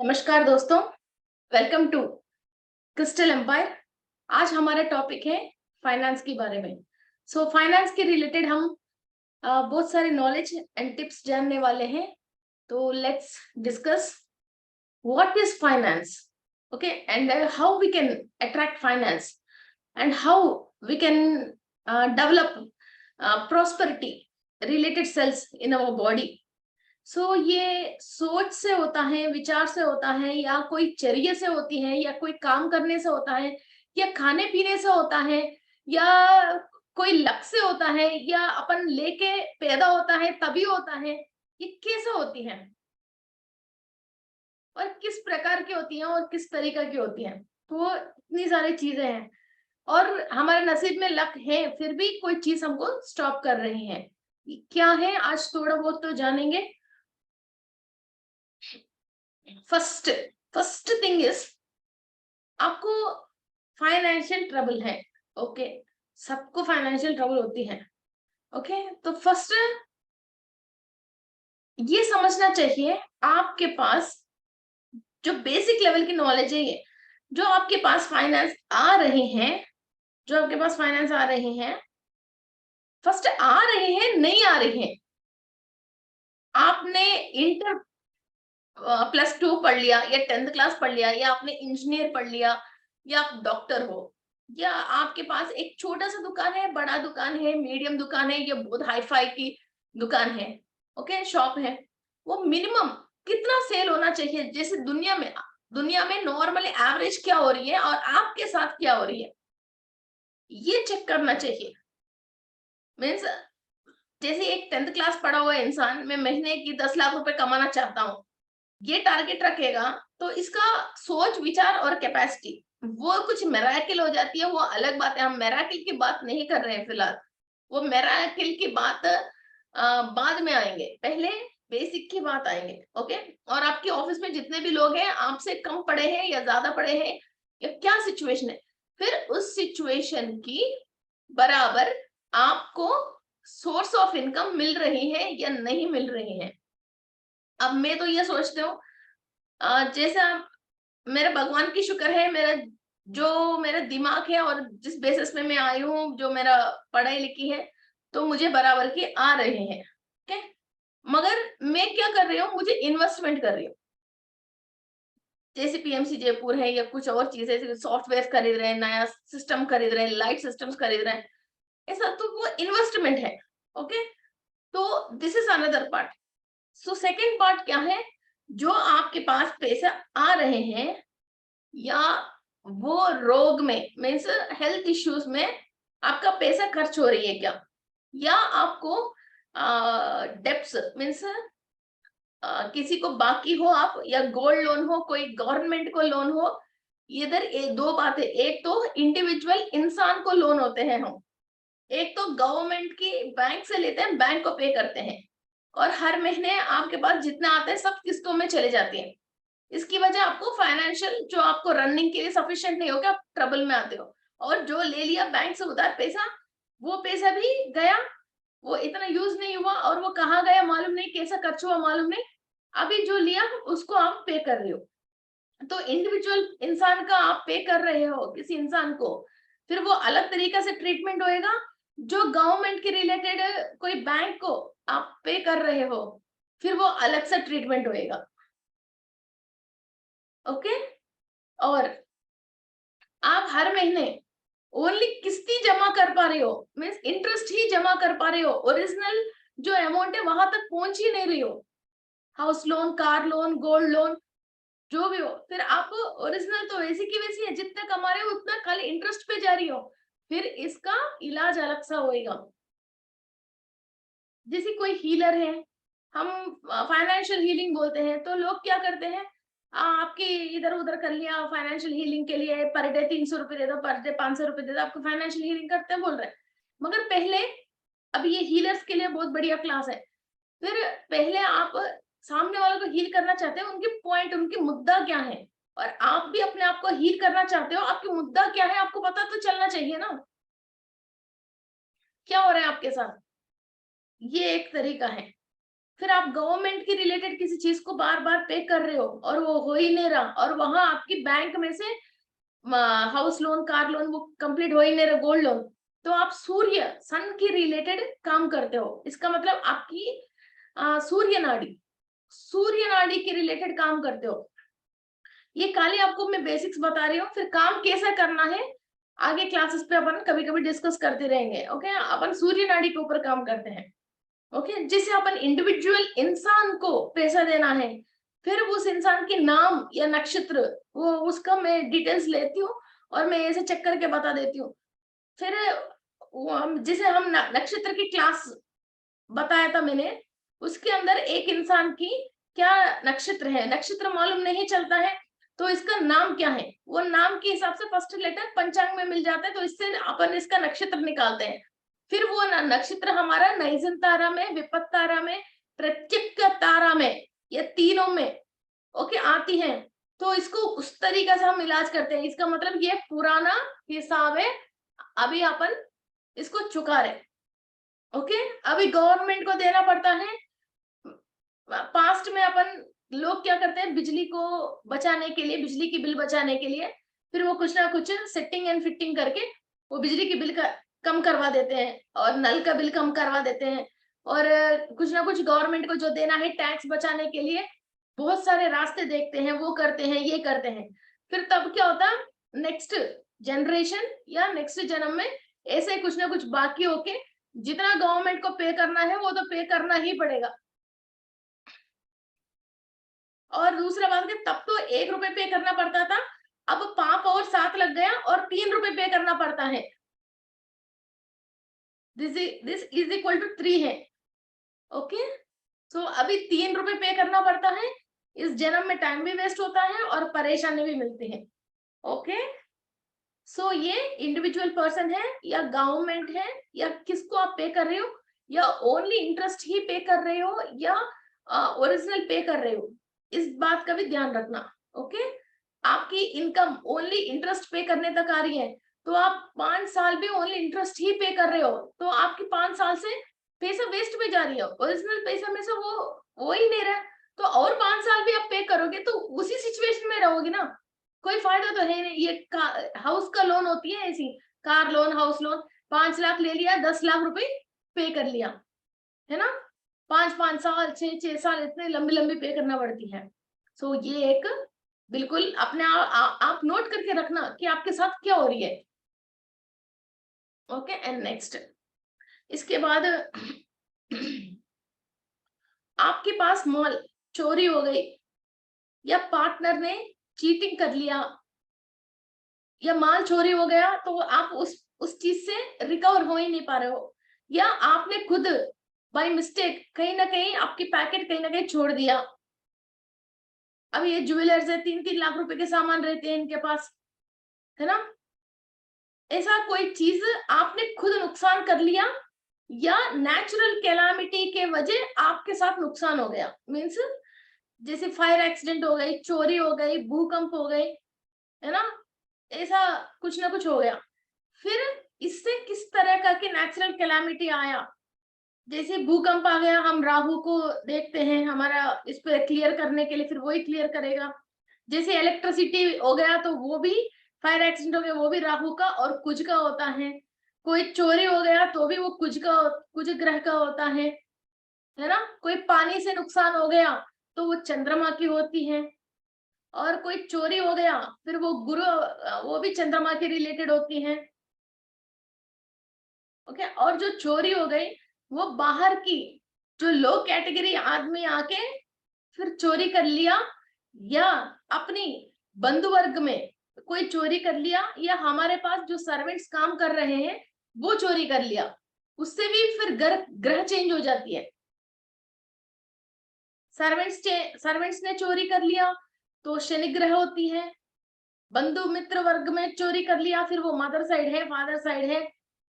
नमस्कार दोस्तों, welcome to crystal empire. आज हमारा टॉपिक है फाइनेंस के बारे में। फाइनेंस के रिलेटेड हम बहुत सारे नॉलेज एंड टिप्स जानने वाले हैं। तो let's discuss what is finance, okay, and how we can attract finance and how we can develop prosperity related cells in our body. ये सोच से होता है, विचार से होता है, या कोई चर्ये से होती है, या कोई काम करने से होता है, या खाने पीने से होता है, या कोई लक से होता है, या अपन लेके पैदा होता है तभी होता है। ये कैसे होती है और किस प्रकार की होती है और किस तरीका की होती है। तो इतनी सारी चीजें हैं और हमारे नसीब में लक है, फिर भी कोई चीज हमको स्टॉप कर रही है। क्या है आज थोड़ा बहुत तो जानेंगे। फर्स्ट फर्स्ट थिंग इज, आपको फाइनेंशियल ट्रबल है। ओके, सबको फाइनेंशियल ट्रबल होती है। ओके, तो फर्स्ट ये समझना चाहिए आपके पास जो बेसिक लेवल की नॉलेज है, ये जो आपके पास फाइनेंस आ रहे हैं, जो आपके पास फाइनेंस आ रहे हैं, फर्स्ट आ रहे हैं नहीं आ रहे हैं। आपने इंटर +2 पढ़ लिया या 10th क्लास पढ़ लिया, या आपने इंजीनियर पढ़ लिया, या आप डॉक्टर हो, या आपके पास एक छोटा सा दुकान है, बड़ा दुकान है, मीडियम दुकान है, या बहुत हाई फाई की दुकान है, ओके, शॉप है, वो मिनिमम कितना सेल होना चाहिए। जैसे दुनिया में नॉर्मली एवरेज क्या हो रही है और आपके साथ क्या हो रही है, ये चेक करना चाहिए। मीन्स जैसे एक 10th क्लास पढ़ा हुआ इंसान, मैं महीने की 10 लाख रुपए कमाना चाहता हूँ, ये टारगेट रखेगा, तो इसका सोच विचार और कैपेसिटी वो कुछ मेराकिल हो जाती है। वो अलग बात है, हम मेराकिल की बात नहीं कर रहे हैं फिलहाल। वो मेराकिल की बात बाद में आएंगे, पहले बेसिक की बात आएंगे। ओके, और आपके ऑफिस में जितने भी लोग हैं, आपसे कम पढ़े हैं या ज्यादा पढ़े हैं, या क्या सिचुएशन है, फिर उस सिचुएशन की बराबर आपको सोर्स ऑफ इनकम मिल रही है या नहीं मिल रही है। अब मैं तो ये सोचती हूँ, जैसा मेरे भगवान की शुक्र है, मेरा दिमाग है और जिस बेसिस में मैं आई हूँ, जो मेरा पढ़ाई लिखी है, तो मुझे बराबर के आ रहे हैं। ओके, मगर मैं क्या कर रही हूँ, मुझे इन्वेस्टमेंट कर रही हूँ। जैसे पीएमसी जयपुर है या कुछ और चीजें, सॉफ्टवेयर खरीद रहे हैं, नया सिस्टम खरीद रहे हैं, लाइट सिस्टम्स खरीद रहे हैं, ऐसा तो वो इन्वेस्टमेंट है। ओके, तो this is another part. Second part क्या है, जो आपके पास पैसे आ रहे हैं, या वो रोग में मीन्स हेल्थ इश्यूज में आपका पैसा खर्च हो रही है क्या, या आपको डेप्स मीन्स किसी को बाकी हो आप, या गोल्ड लोन हो, कोई गवर्नमेंट को लोन हो। इधर दो बातें, एक तो इंडिविजुअल इंसान को लोन होते हैं हम, एक तो गवर्नमेंट की बैंक से लेते हैं, बैंक को पे करते हैं, और हर महीने आपके पास जितना आता है सब किस्तों में चले जाते हैं। इसकी वजह आपको फाइनेंशियल जो आपको रनिंग के लिए सफिशिएंट नहीं होगा, आप ट्रबल में आते हो। और जो ले लिया बैंक से उधार पैसा, वो पैसा भी गया, वो इतना यूज नहीं हुआ, और वो कहाँ गया मालूम नहीं, कैसा खर्च हुआ मालूम नहीं। अभी जो लिया उसको आप पे कर रहे हो। तो इंडिविजुअल इंसान का आप पे कर रहे हो किसी इंसान को, फिर वो अलग तरीका से ट्रीटमेंट होएगा। जो गवर्नमेंट के रिलेटेड कोई बैंक को आप पे कर रहे हो, फिर वो अलग से ट्रीटमेंट होएगा। ओके, और आप हर महीने ओनली किस्ती जमा कर पा रहे हो, मीन्स इंटरेस्ट ही जमा कर पा रहे हो, ओरिजिनल जो अमाउंट है वहां तक पहुंच ही नहीं रही हो। House loan, car loan, gold loan, जो भी हो, फिर आप ओरिजिनल तो वैसी की वैसी है, जितना कमा रहे हो उतना खाली इंटरेस्ट पे जा रही हो। फिर इसका इलाज अलग सा होएगा। जैसे कोई हीलर है, हम फाइनेंशियल हीलिंग बोलते हैं, तो लोग क्या करते हैं, आपके इधर उधर कर लिया फाइनेंशियल हीलिंग के लिए, पर डे 300 रुपए दे दो, पर डे 500 रुपए दे दो, आपको फाइनेंशियल हीलिंग करते हैं बोल रहे हैं। मगर पहले, अब ये हीलर्स के लिए बहुत बढ़िया क्लास है। फिर पहले आप सामने वालों को हील करना चाहते हो, उनके पॉइंट, उनकी मुद्दा क्या है, और आप भी अपने आप को हील करना चाहते हो, आपकी मुद्दा क्या है आपको पता तो चलना चाहिए ना, क्या हो रहा है आपके साथ। ये एक तरीका है। फिर आप गवर्नमेंट की रिलेटेड किसी चीज को बार बार पे कर रहे हो और वो हो ही नहीं रहा, और वहां आपकी बैंक में से हाउस लोन, कार लोन वो कंप्लीट हो ही नहीं रहा, गोल्ड लोन, तो आप सूर्य, सन की रिलेटेड काम करते हो। इसका मतलब आपकी सूर्य नाड़ी के रिलेटेड काम करते हो। ये खाली आपको मैं बेसिक्स बता रही हूँ, फिर काम कैसा करना है आगे क्लासेस पे अपन कभी कभी डिस्कस करते रहेंगे। ओके, अपन सूर्य नाड़ी के ऊपर काम करते हैं। ओके, जिसे अपन इंडिविजुअल इंसान को पैसा देना है, फिर उस इंसान के नाम या नक्षत्र, वो उसका मैं डिटेल्स लेती हूँ और मैं ऐसे चेक करके बता देती हूँ। फिर जिसे हम नक्षत्र की क्लास बताया था मैंने, उसके अंदर एक इंसान की क्या नक्षत्र है, नक्षत्र मालूम नहीं चलता है तो इसका नाम क्या है, वो नाम के हिसाब से फर्स्ट लेटर पंचांग में मिल जाता है, तो इससे अपन इसका नक्षत्र निकालते हैं। फिर वो नक्षत्र हमारा नैजन तारा में, विपत तारा में, प्रत्येक तारा में, ये तीनों में ओके आती है। तो इसको उस तरीके से हम इलाज करते हैं। इसका मतलब ये पुराना हिसाब है, अभी अपन इसको चुका रहे। ओके, अभी गवर्नमेंट को देना पड़ता है। पास्ट में अपन लोग क्या करते हैं, बिजली को बचाने के लिए, बिजली की बिल बचाने के लिए, फिर वो कुछ ना कुछ सेटिंग एंड फिटिंग करके वो बिजली की बिल कम करवा देते हैं और नल का बिल कम करवा देते हैं, और कुछ ना कुछ गवर्नमेंट को जो देना है टैक्स बचाने के लिए बहुत सारे रास्ते देखते हैं, वो करते हैं, ये करते हैं। फिर तब क्या होता है, नेक्स्ट जनरेशन या नेक्स्ट जन्म में ऐसे कुछ ना कुछ बाकी होके जितना गवर्नमेंट को पे करना है वो तो पे करना ही पड़ेगा। और दूसरा बात कि तब तो 1 रुपए पे करना पड़ता था, अब 5 और 7 लग गया और 3 रुपए पे करना पड़ता है। दिस इज इक्वल टू 3 है। ओके, सो अभी 3 रुपए पे करना पड़ता है। इस जन्म में टाइम भी वेस्ट होता है और परेशानी भी मिलती है। ओके, सो ये इंडिविजुअल पर्सन है या गवर्नमेंट है या किसको आप पे कर रहे हो, या ओनली इंटरेस्ट ही पे कर रहे हो या ओरिजिनल पे कर रहे हो, इस बात का भी ध्यान रखना। ओके, आपकी इनकम ओनली इंटरेस्ट पे करने तक आ रही है तो आप 5 साल भी ओनली इंटरेस्ट ही पे कर रहे हो, तो आपकी 5 साल से पैसा वेस्ट में जा रही है, ओरिजिनल पैसा में से वो ही नहीं रहा, तो और 5 साल भी आप पे करोगे तो उसी सिचुएशन में रहोगे ना, कोई फायदा तो है नहीं। ये हाउस का लोन होती है ऐसी, car loan, house loan, 5 lakh ले लिया, 10 लाख रुपए पे कर लिया, है ना, 5 साल, 6 साल इतने लंबी लंबी पे करना पड़ती है। सो ये एक बिल्कुल अपने आप नोट करके रखना कि आपके साथ क्या हो रही है। ओके, एंड नेक्स्ट, इसके बाद आपके पास माल चोरी हो गई या पार्टनर ने चीटिंग कर लिया या माल चोरी हो गया, तो आप उस चीज से रिकवर हो ही नहीं पा रहे हो, या आपने खुद बाय मिस्टेक कहीं ना कहीं आपकी पैकेट कहीं ना कहीं छोड़ दिया। अब ये ज्वेलर्स है, 3-3 लाख रुपए के सामान रहते हैं इनके पास, है ना, ऐसा कोई चीज आपने खुद नुकसान कर लिया या नेचुरल कैलामिटी के वजह आपके साथ नुकसान हो गया, मीन्स जैसे फायर एक्सीडेंट हो गई, चोरी हो गई, भूकंप हो गई, है ना, ऐसा कुछ ना कुछ हो गया। फिर इससे किस तरह का कि नेचुरल कैलामिटी आया, जैसे भूकंप आ गया, हम राहु को देखते हैं हमारा इस पे क्लियर करने के लिए, फिर वही क्लियर करेगा। जैसे इलेक्ट्रिसिटी हो गया तो वो भी, फायर एक्सीडेंट हो गया वो भी राहु का और कुज का होता है। कोई चोरी हो गया तो भी वो कुज ग्रह का होता है ना, कोई पानी से नुकसान हो गया तो वो चंद्रमा की होती है, और कोई चोरी हो गया फिर वो गुरु, वो भी चंद्रमा के रिलेटेड होती है। ओके, और जो चोरी हो गई वो बाहर की जो लो कैटेगरी आदमी आके फिर चोरी कर लिया, या अपनी बंधु वर्ग में कोई चोरी कर लिया, या हमारे पास जो सर्वेंट्स काम कर रहे हैं वो चोरी कर लिया, उससे भी फिर ग्रह चेंज हो जाती है। सर्वेंट्स ने चोरी कर लिया तो शनि ग्रह होती है, बंधु मित्र वर्ग में चोरी कर लिया फिर वो मदर साइड है, फादर साइड है,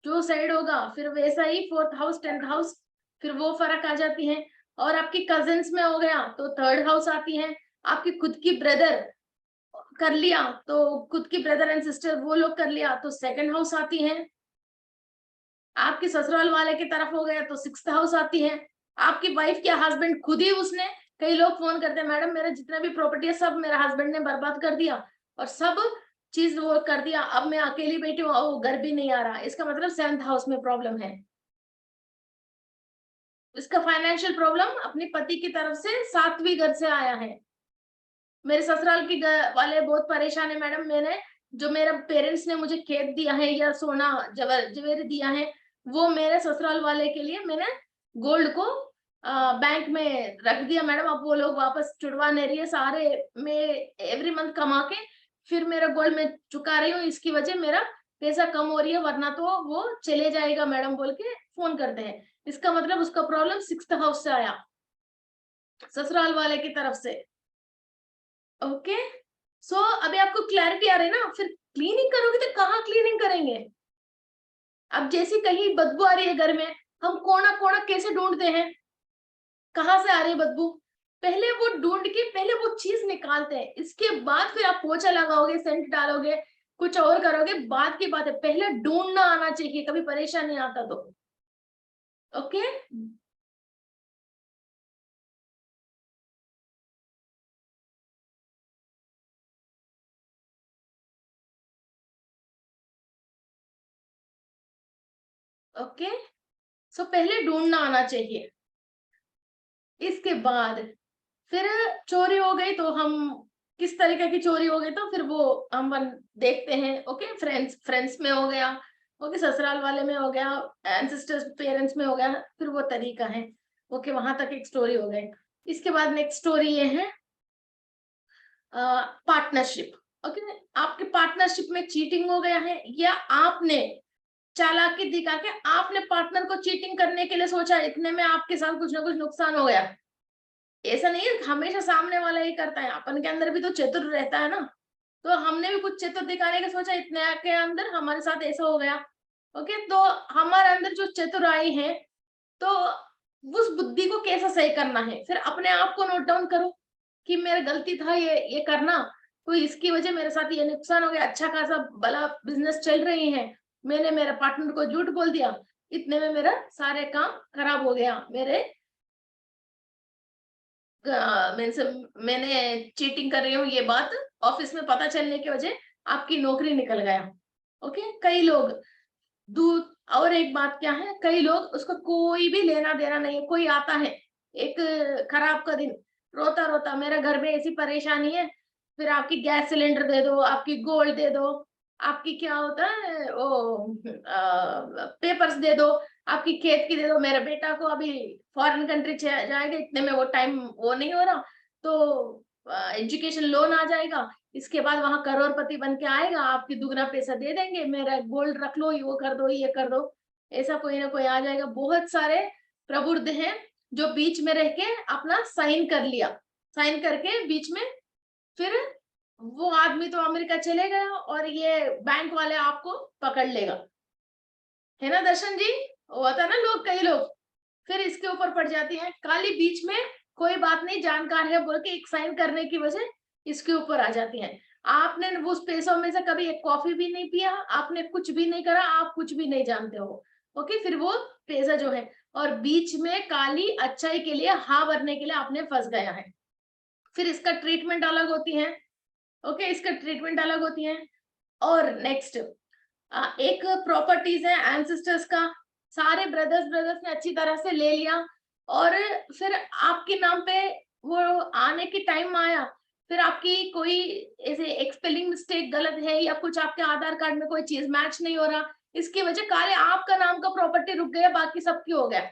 जो साइड होगा फिर वैसा ही, 4th हाउस 10th हाउस, फिर वो फर्क आ जाती है। और आपकी कजिन्स में हो गया तो 3rd हाउस आती है, आपकी खुद की ब्रदर कर लिया तो खुद की ब्रदर एंड सिस्टर वो लोग कर लिया तो 2nd हाउस आती है, आपकी ससुराल वाले की तरफ हो गया तो 6th हाउस आती है। आपकी वाइफ या हस्बैंड खुद ही उसने, कई लोग फोन करते हैं मैडम मेरा जितना भी प्रॉपर्टी है सब मेरा हस्बैंड ने बर्बाद कर दिया और सब चीज वो कर दिया, अब मैं अकेली बैठी हूँ, वो घर भी नहीं आ रहा, इसका मतलब 7th हाउस में प्रॉब्लम है। इसका फाइनेंशियल प्रॉब्लम अपने पति की तरफ से 7वीं घर से आया है। मेरे ससुराल की वाले बहुत परेशान है मैडम, मैंने जो मेरे पेरेंट्स ने मुझे खेत दिया है या सोना जवेरी दिया है, वो मेरे ससुराल वाले के लिए मैंने गोल्ड को बैंक में रख दिया मैडम, अब वो लोग वापस छुड़वा नहीं रही है सारे, मैं एवरी मंथ कमा के फिर मेरा गोल्ड में चुका रही हूँ, इसकी वजह मेरा पैसा कम हो रही है, वरना तो वो चले जाएगा मैडम बोल के फोन करते हैं। इसका मतलब उसका प्रॉब्लम 6th हाउस से आया, ससुराल वाले की तरफ से। ओके, सो अभी आपको क्लैरिटी आ रही है ना? फिर क्लीनिंग करोगे तो कहाँ क्लीनिंग करेंगे? अब जैसे कहीं बदबू आ रही है घर में, हम कोना कोना कैसे ढूंढते हैं, कहाँ से आ रही है बदबू, पहले वो ढूंढ के पहले वो चीज निकालते हैं, इसके बाद फिर आप पोछा लगाओगे, सेंट डालोगे, कुछ और करोगे, बाद की बात है, पहले ढूंढना आना चाहिए, कभी परेशान नहीं आता तो। ओके, ओके, सो पहले ढूंढना आना चाहिए, इसके बाद फिर चोरी हो गई तो हम किस तरीके की चोरी हो गई तो फिर वो हम देखते हैं। ओके, फ्रेंड्स फ्रेंड्स में हो गया, ओके ससुराल वाले में हो गया, एंसेस्टर्स पेरेंट्स में हो गया, फिर वो तरीका है। ओके, वहां तक एक स्टोरी हो गई। इसके बाद नेक्स्ट स्टोरी ये है पार्टनरशिप। ओके, आपके पार्टनरशिप में चीटिंग हो गया है या आपने चालाकी दिखा के आपने पार्टनर को चीटिंग करने के लिए सोचा, इतने में आपके साथ कुछ ना कुछ नुकसान हो गया। ऐसा नहीं है हमेशा सामने वाला ही करता है, अपन के अंदर भी तो चतुर रहता है ना, तो हमने भी कुछ चतुर दिखाने का सोचा, इतने के अंदर हमारे साथ ऐसा हो गया। ओके, तो हमारे अंदर जो चतुराई है, तो उस बुद्धि को कैसा सही करना है, फिर अपने आप को नोट डाउन करो कि मेरा गलती था ये करना, तो इसकी वजह मेरे साथ ये नुकसान हो गया, अच्छा खासा भला बिजनेस चल रही है, मैंने मेरे पार्टनर को झूठ बोल दिया, इतने में मेरा सारे काम खराब हो गया, मेरे मैंने चीटिंग कर रही हूँ ये बात ऑफिस में पता चलने की वजह आपकी नौकरी निकल गया। ओके, कई लोग दूध, और एक बात क्या है, कई लोग उसका कोई भी लेना देना नहीं है, कोई आता है एक खराब का दिन, रोता रोता मेरे घर में ऐसी परेशानी है, फिर आपकी गैस सिलेंडर दे दो, आपकी गोल्ड दे दो, आपकी क्या होता है वो पेपर्स दे दो, आपकी खेत की दे दो, मेरे बेटा को अभी फॉरेन कंट्री जाएगा, इतने में वो टाइम वो नहीं हो रहा, तो एजुकेशन लोन आ जाएगा, इसके बाद वहां करोड़पति बन के आएगा, आपकी दुगना पैसा दे देंगे, मेरा गोल्ड रख लो, वो कर दो, ये कर दो, ऐसा कोई ना कोई आ जाएगा। बहुत सारे प्रबुद्ध हैं जो बीच में रह के अपना साइन कर लिया, साइन करके बीच में, फिर वो आदमी तो अमेरिका चले गया और ये बैंक वाले आपको पकड़ लेगा, है ना दर्शन जी? होता ना लोग, कई लोग फिर इसके ऊपर पड़ जाती हैं, काली बीच में कोई बात नहीं जानकार है बोल के एक साइन करने की वजह इसके ऊपर आ जाती हैं। आपने उस पैसों में से कभी एक कॉफी भी नहीं पिया, आपने कुछ भी नहीं करा, आप कुछ भी नहीं जानते हो, ओके, फिर वो पैसा जो है, और बीच में काली अच्छाई के लिए हाँ भरने के लिए आपने फंस गया है, फिर इसका ट्रीटमेंट अलग होती है। ओके, इसका ट्रीटमेंट अलग होती है। और नेक्स्ट एक प्रॉपर्टीज है एंसेस्टर्स का, सारे ब्रदर्स ब्रदर्स ने अच्छी तरह से ले लिया, और फिर आपके नाम पे वो आने के टाइम आया, फिर आपकी कोई ऐसे एक स्पेलिंग मिस्टेक गलत है या कुछ आपके आधार कार्ड में कोई चीज मैच नहीं हो रहा, इसकी वजह काले आपका नाम का प्रॉपर्टी रुक गया, बाकी सबकी हो गया,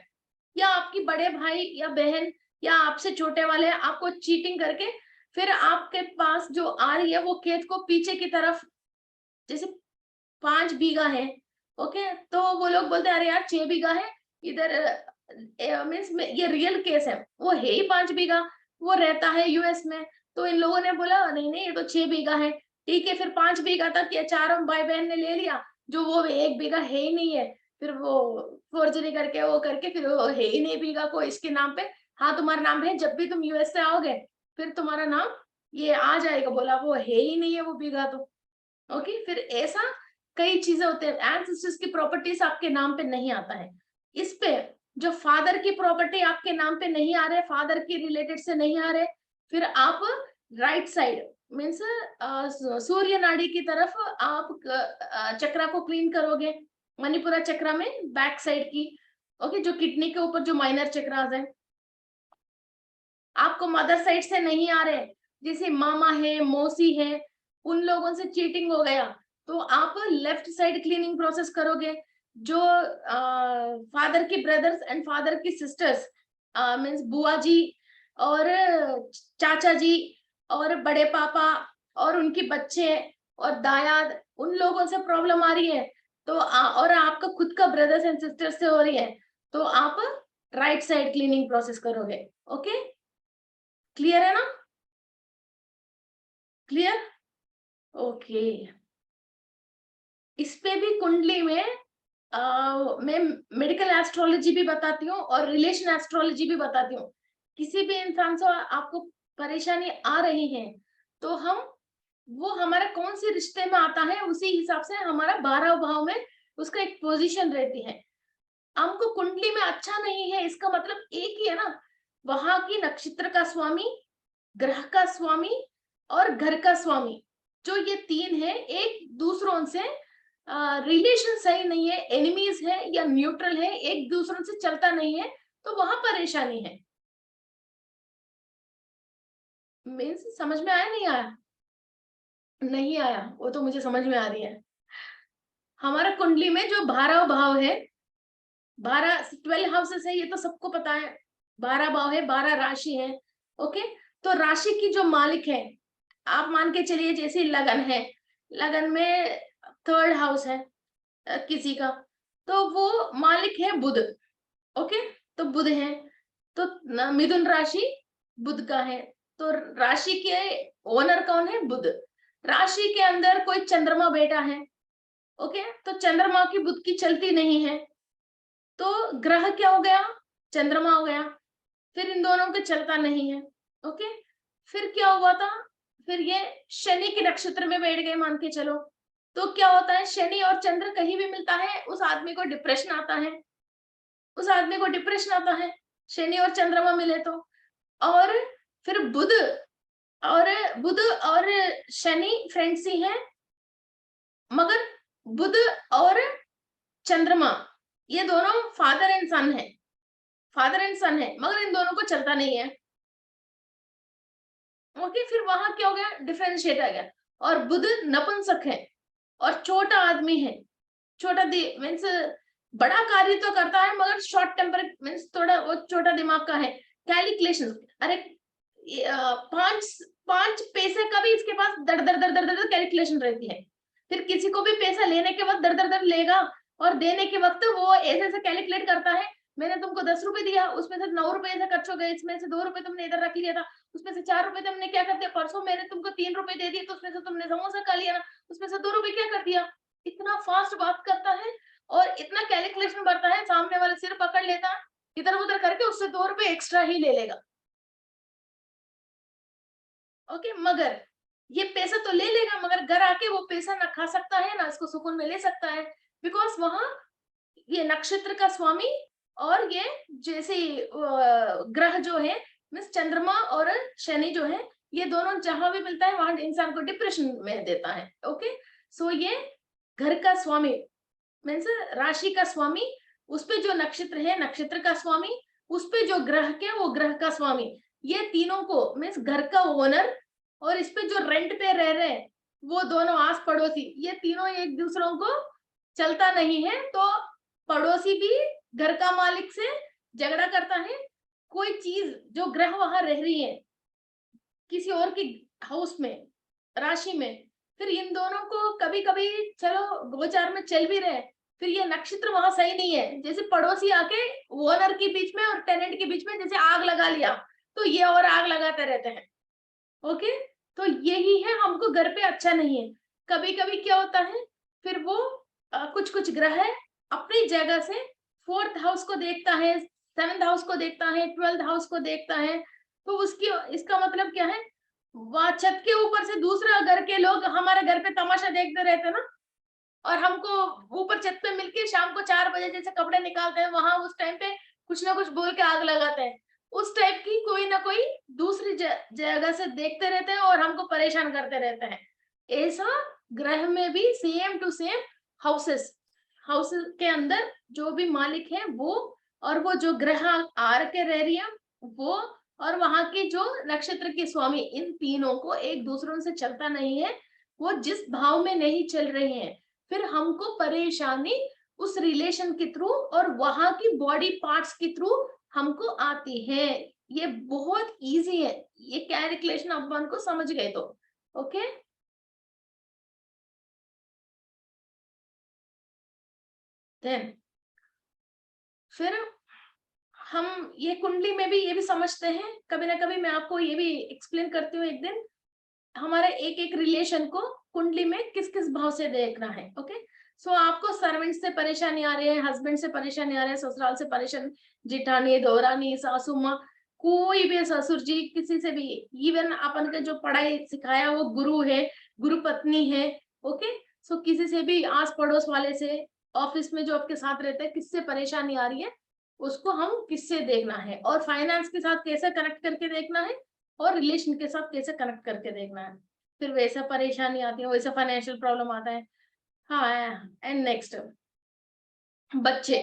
या आपकी बड़े भाई या बहन या आपसे छोटे वाले आपको चीटिंग करके फिर आपके पास जो आ रही है वो खेत को पीछे की तरफ, जैसे 5 बीघा है, ओके, तो वो लोग बोलते हैं अरे यार 6 बीघा है इधर, मीन्स ये रियल केस है, वो है ही 5 बीघा, वो रहता है यूएस में, तो इन लोगों ने बोला नहीं नहीं ये तो 6 बीघा है, ठीक है, फिर 5 बीघा तक ये चारों भाई बहन ने ले लिया, जो वो 1 बीघा है ही नहीं है, फिर वो फोर्जरी करके वो करके फिर वो है ही नहीं बीघा को इसके नाम पे, हाँ तुम्हारा नाम है, जब भी तुम यूएस से आओगे फिर तुम्हारा नाम ये आ जाएगा, बोला वो है ही नहीं है वो बीघा तो। ओके, फिर ऐसा कई चीजें होते हैं, एंसेस्टर्स की प्रॉपर्टीज आपके नाम पे नहीं आता है, इस पे जो फादर की प्रॉपर्टी आपके नाम पे नहीं आ रहे, फादर की रिलेटेड से नहीं आ रहे, फिर आप राइट साइड मीन्स सूर्य नाड़ी की तरफ आप चक्रा को क्लीन करोगे, मणिपुरा चक्रा में बैक साइड की, ओके, जो किडनी के ऊपर जो माइनर चक्रास है। आपको मदर साइड से नहीं आ रहे, जैसे मामा है, मौसी है, उन लोगों से चीटिंग हो गया, तो आप लेफ्ट साइड क्लीनिंग प्रोसेस करोगे। जो फादर की ब्रदर्स एंड फादर की सिस्टर्स मीन्स बुआ जी और चाचा जी और बड़े पापा और उनके बच्चे और दायाद, उन लोगों से प्रॉब्लम आ रही है, तो और आपका खुद का ब्रदर्स एंड सिस्टर्स से हो रही है, तो आप राइट साइड क्लीनिंग प्रोसेस करोगे। ओके, क्लियर है ना? क्लियर? ओके। इस पे भी कुंडली में मैं मेडिकल एस्ट्रोलॉजी भी बताती हूँ और रिलेशन एस्ट्रोलॉजी भी बताती हूँ। किसी भी इंसान से आपको परेशानी आ रही है, तो हम वो हमारा कौन से रिश्ते में आता है, उसी हिसाब से हमारा 12 भाव में उसका एक पोजीशन रहती है। हमको कुंडली में अच्छा नहीं है, इसका मतलब एक ही है ना, वहां की नक्षत्र का स्वामी, ग्रह का स्वामी और घर का स्वामी, जो ये तीन है, एक दूसरों से रिलेशन सही नहीं है, एनिमीज है या न्यूट्रल है, एक दूसरों से चलता नहीं है, तो वहां परेशानी है। मीन्स समझ में आया नहीं आया? नहीं आया, वो तो मुझे समझ में आ रही है। हमारा कुंडली में जो 12 भाव है, 12 हाउसेस है, ये तो सबको पता है। 12 भाव है, 12 राशि है। ओके, तो राशि की जो मालिक है, आप मान के चलिए जैसे लगन है, लगन में 3rd हाउस है किसी का, तो वो मालिक है बुध। ओके, तो बुध है, तो मिथुन राशि बुध का है, तो राशि के ओनर कौन है? बुध। राशि के अंदर कोई चंद्रमा बैठा है, ओके, तो चंद्रमा की बुध की चलती नहीं है, तो ग्रह क्या हो गया? चंद्रमा हो गया, फिर इन दोनों के चलता नहीं है। ओके, फिर क्या हुआ था? फिर ये शनि के नक्षत्र में बैठ गए मान के चलो, तो क्या होता है? शनि और चंद्र कहीं भी मिलता है, उस आदमी को डिप्रेशन आता है, उस आदमी को डिप्रेशन आता है, शनि और चंद्रमा मिले तो। और फिर और बुध और शनि फ्रेंड्स ही हैं, मगर बुध और चंद्रमा ये दोनों फादर एंड सन है, फादर एंड सन है, मगर इन दोनों को चलता नहीं है। ओके, फिर वहां क्या हो गया? डिफरेंशिएट आ गया। और बुध नपुंसक है और छोटा आदमी है, छोटा मीन्स बड़ा कार्य तो करता है, मगर शॉर्ट टेम्पर मीन्स थोड़ा वो छोटा दिमाग का है। कैलकुलेशन, अरे 5 पैसे का भी इसके पास दर दर दर दर दर कैलकुलेशन रहती है। फिर किसी को भी पैसा लेने के वक्त दर दर दर लेगा, और देने के वक्त वो ऐसे ऐसे कैलकुलेट करता है, मैंने तुमको 10 रुपए दिया, उसमें से 9 रुपए ऐसे खर्च हो गए, इसमें से 2 रुपए तुमने इधर रख लिया था, उसमें से 4 रुपए तुमने क्या कर दिया, परसों मैंने तुमको 3 रुपए दे दिए, तो उसमें से तुमने समोसा खा लिया ना, उसमें से 2 रुपए क्या कर दिया। इतना फास्ट बात करता है और इतना कैलकुलेशन करता है, सामने वाले सिर पकड़ लेता, इधर उधर करके उससे 2 रुपए एक्स्ट्रा ही ले लेगा। ओके, मगर ये पैसा तो ले लेगा, मगर घर आके वो पैसा ना खा सकता है ना इसको सुकून में ले सकता है, बिकॉज वहां ये नक्षत्र का स्वामी और ये जैसे ग्रह जो है मीन्स चंद्रमा और शनि जो है, ये दोनों जहां भी मिलता है वहां इंसान को डिप्रेशन में देता है। ओके, सो ये घर का स्वामी मीन्स राशि का स्वामी, उस पे जो नक्षत्र है नक्षत्र का स्वामी, उस पे जो ग्रह के वो ग्रह का स्वामी, ये तीनों को मीन्स घर का ओनर और इस पे जो रेंट पे रह रहे हैं वो दोनों आस पड़ोसी, ये तीनों एक दूसरों को चलता नहीं है, तो पड़ोसी भी घर का मालिक से झगड़ा करता है। कोई चीज जो ग्रह वहां रह रही है किसी और की हाउस में, राशि में, फिर इन दोनों को कभी कभी चलो गोचार में चल भी रहे, फिर ये नक्षत्र वहां सही नहीं है, जैसे पड़ोसी आके ओनर के बीच में और टेनेंट के बीच में जैसे आग लगा लिया, तो ये और आग लगाते रहते हैं। ओके, तो यही है, हमको घर पे अच्छा नहीं है। कभी कभी क्या होता है, फिर वो कुछ कुछ ग्रह अपनी जगह से 4th हाउस को देखता है, 7th हाउस को देखता है, 12th हाउस को देखता है, तो उसकी इसका मतलब क्या है, वहां छत के ऊपर से दूसरा घर के लोग हमारे घर पे तमाशा देखते रहते ना, और हमको ऊपर छत पे मिलके शाम को 4 बजे जैसे कपड़े निकालते हैं, वहां उस टाइम पे कुछ ना कुछ बोल के आग लगाते हैं, उस टाइप की कोई ना कोई दूसरी जगह से देखते रहते हैं और हमको परेशान करते रहते हैं। ऐसा ग्रह में भी same to same houses houses के अंदर जो भी मालिक है वो, और वो जो ग्रह आर के रह रही है वो, और वहां की जो नक्षत्र के स्वामी, इन तीनों को एक दूसरों से चलता नहीं है, वो जिस भाव में नहीं चल रहे हैं, फिर हमको परेशानी उस रिलेशन के थ्रू और वहां की बॉडी पार्ट्स के थ्रू हमको आती है। ये बहुत इजी है, ये कैलकुलेशन अपन को समझ गए तो ओके। देन फिर हम ये कुंडली में भी ये भी समझते हैं, कभी ना कभी मैं आपको ये भी एक्सप्लेन करती हूँ एक दिन, हमारे एक एक रिलेशन को कुंडली में किस किस भाव से देखना है। ओके, सो आपको सर्वेंट से परेशानी आ रही है, हस्बैंड से परेशानी आ रही है, ससुराल से परेशान, जिठानी, दौरानी, सासू माँ, कोई भी, ससुर जी, किसी से भी, इवन अपन का जो पढ़ाई सिखाया वो गुरु है, गुरु पत्नी है। ओके, सो किसी से भी, आस पड़ोस वाले से, ऑफिस में जो आपके साथ रहते हैं, किससे परेशानी आ रही है उसको हम किससे देखना है, और फाइनेंस के साथ कैसे कनेक्ट करके देखना है, और रिलेशन के साथ कैसे कनेक्ट करके देखना है, फिर वैसा परेशानी आती है, वैसा फाइनेंशियल प्रॉब्लम आता है। हाँ, एंड नेक्स्ट बच्चे।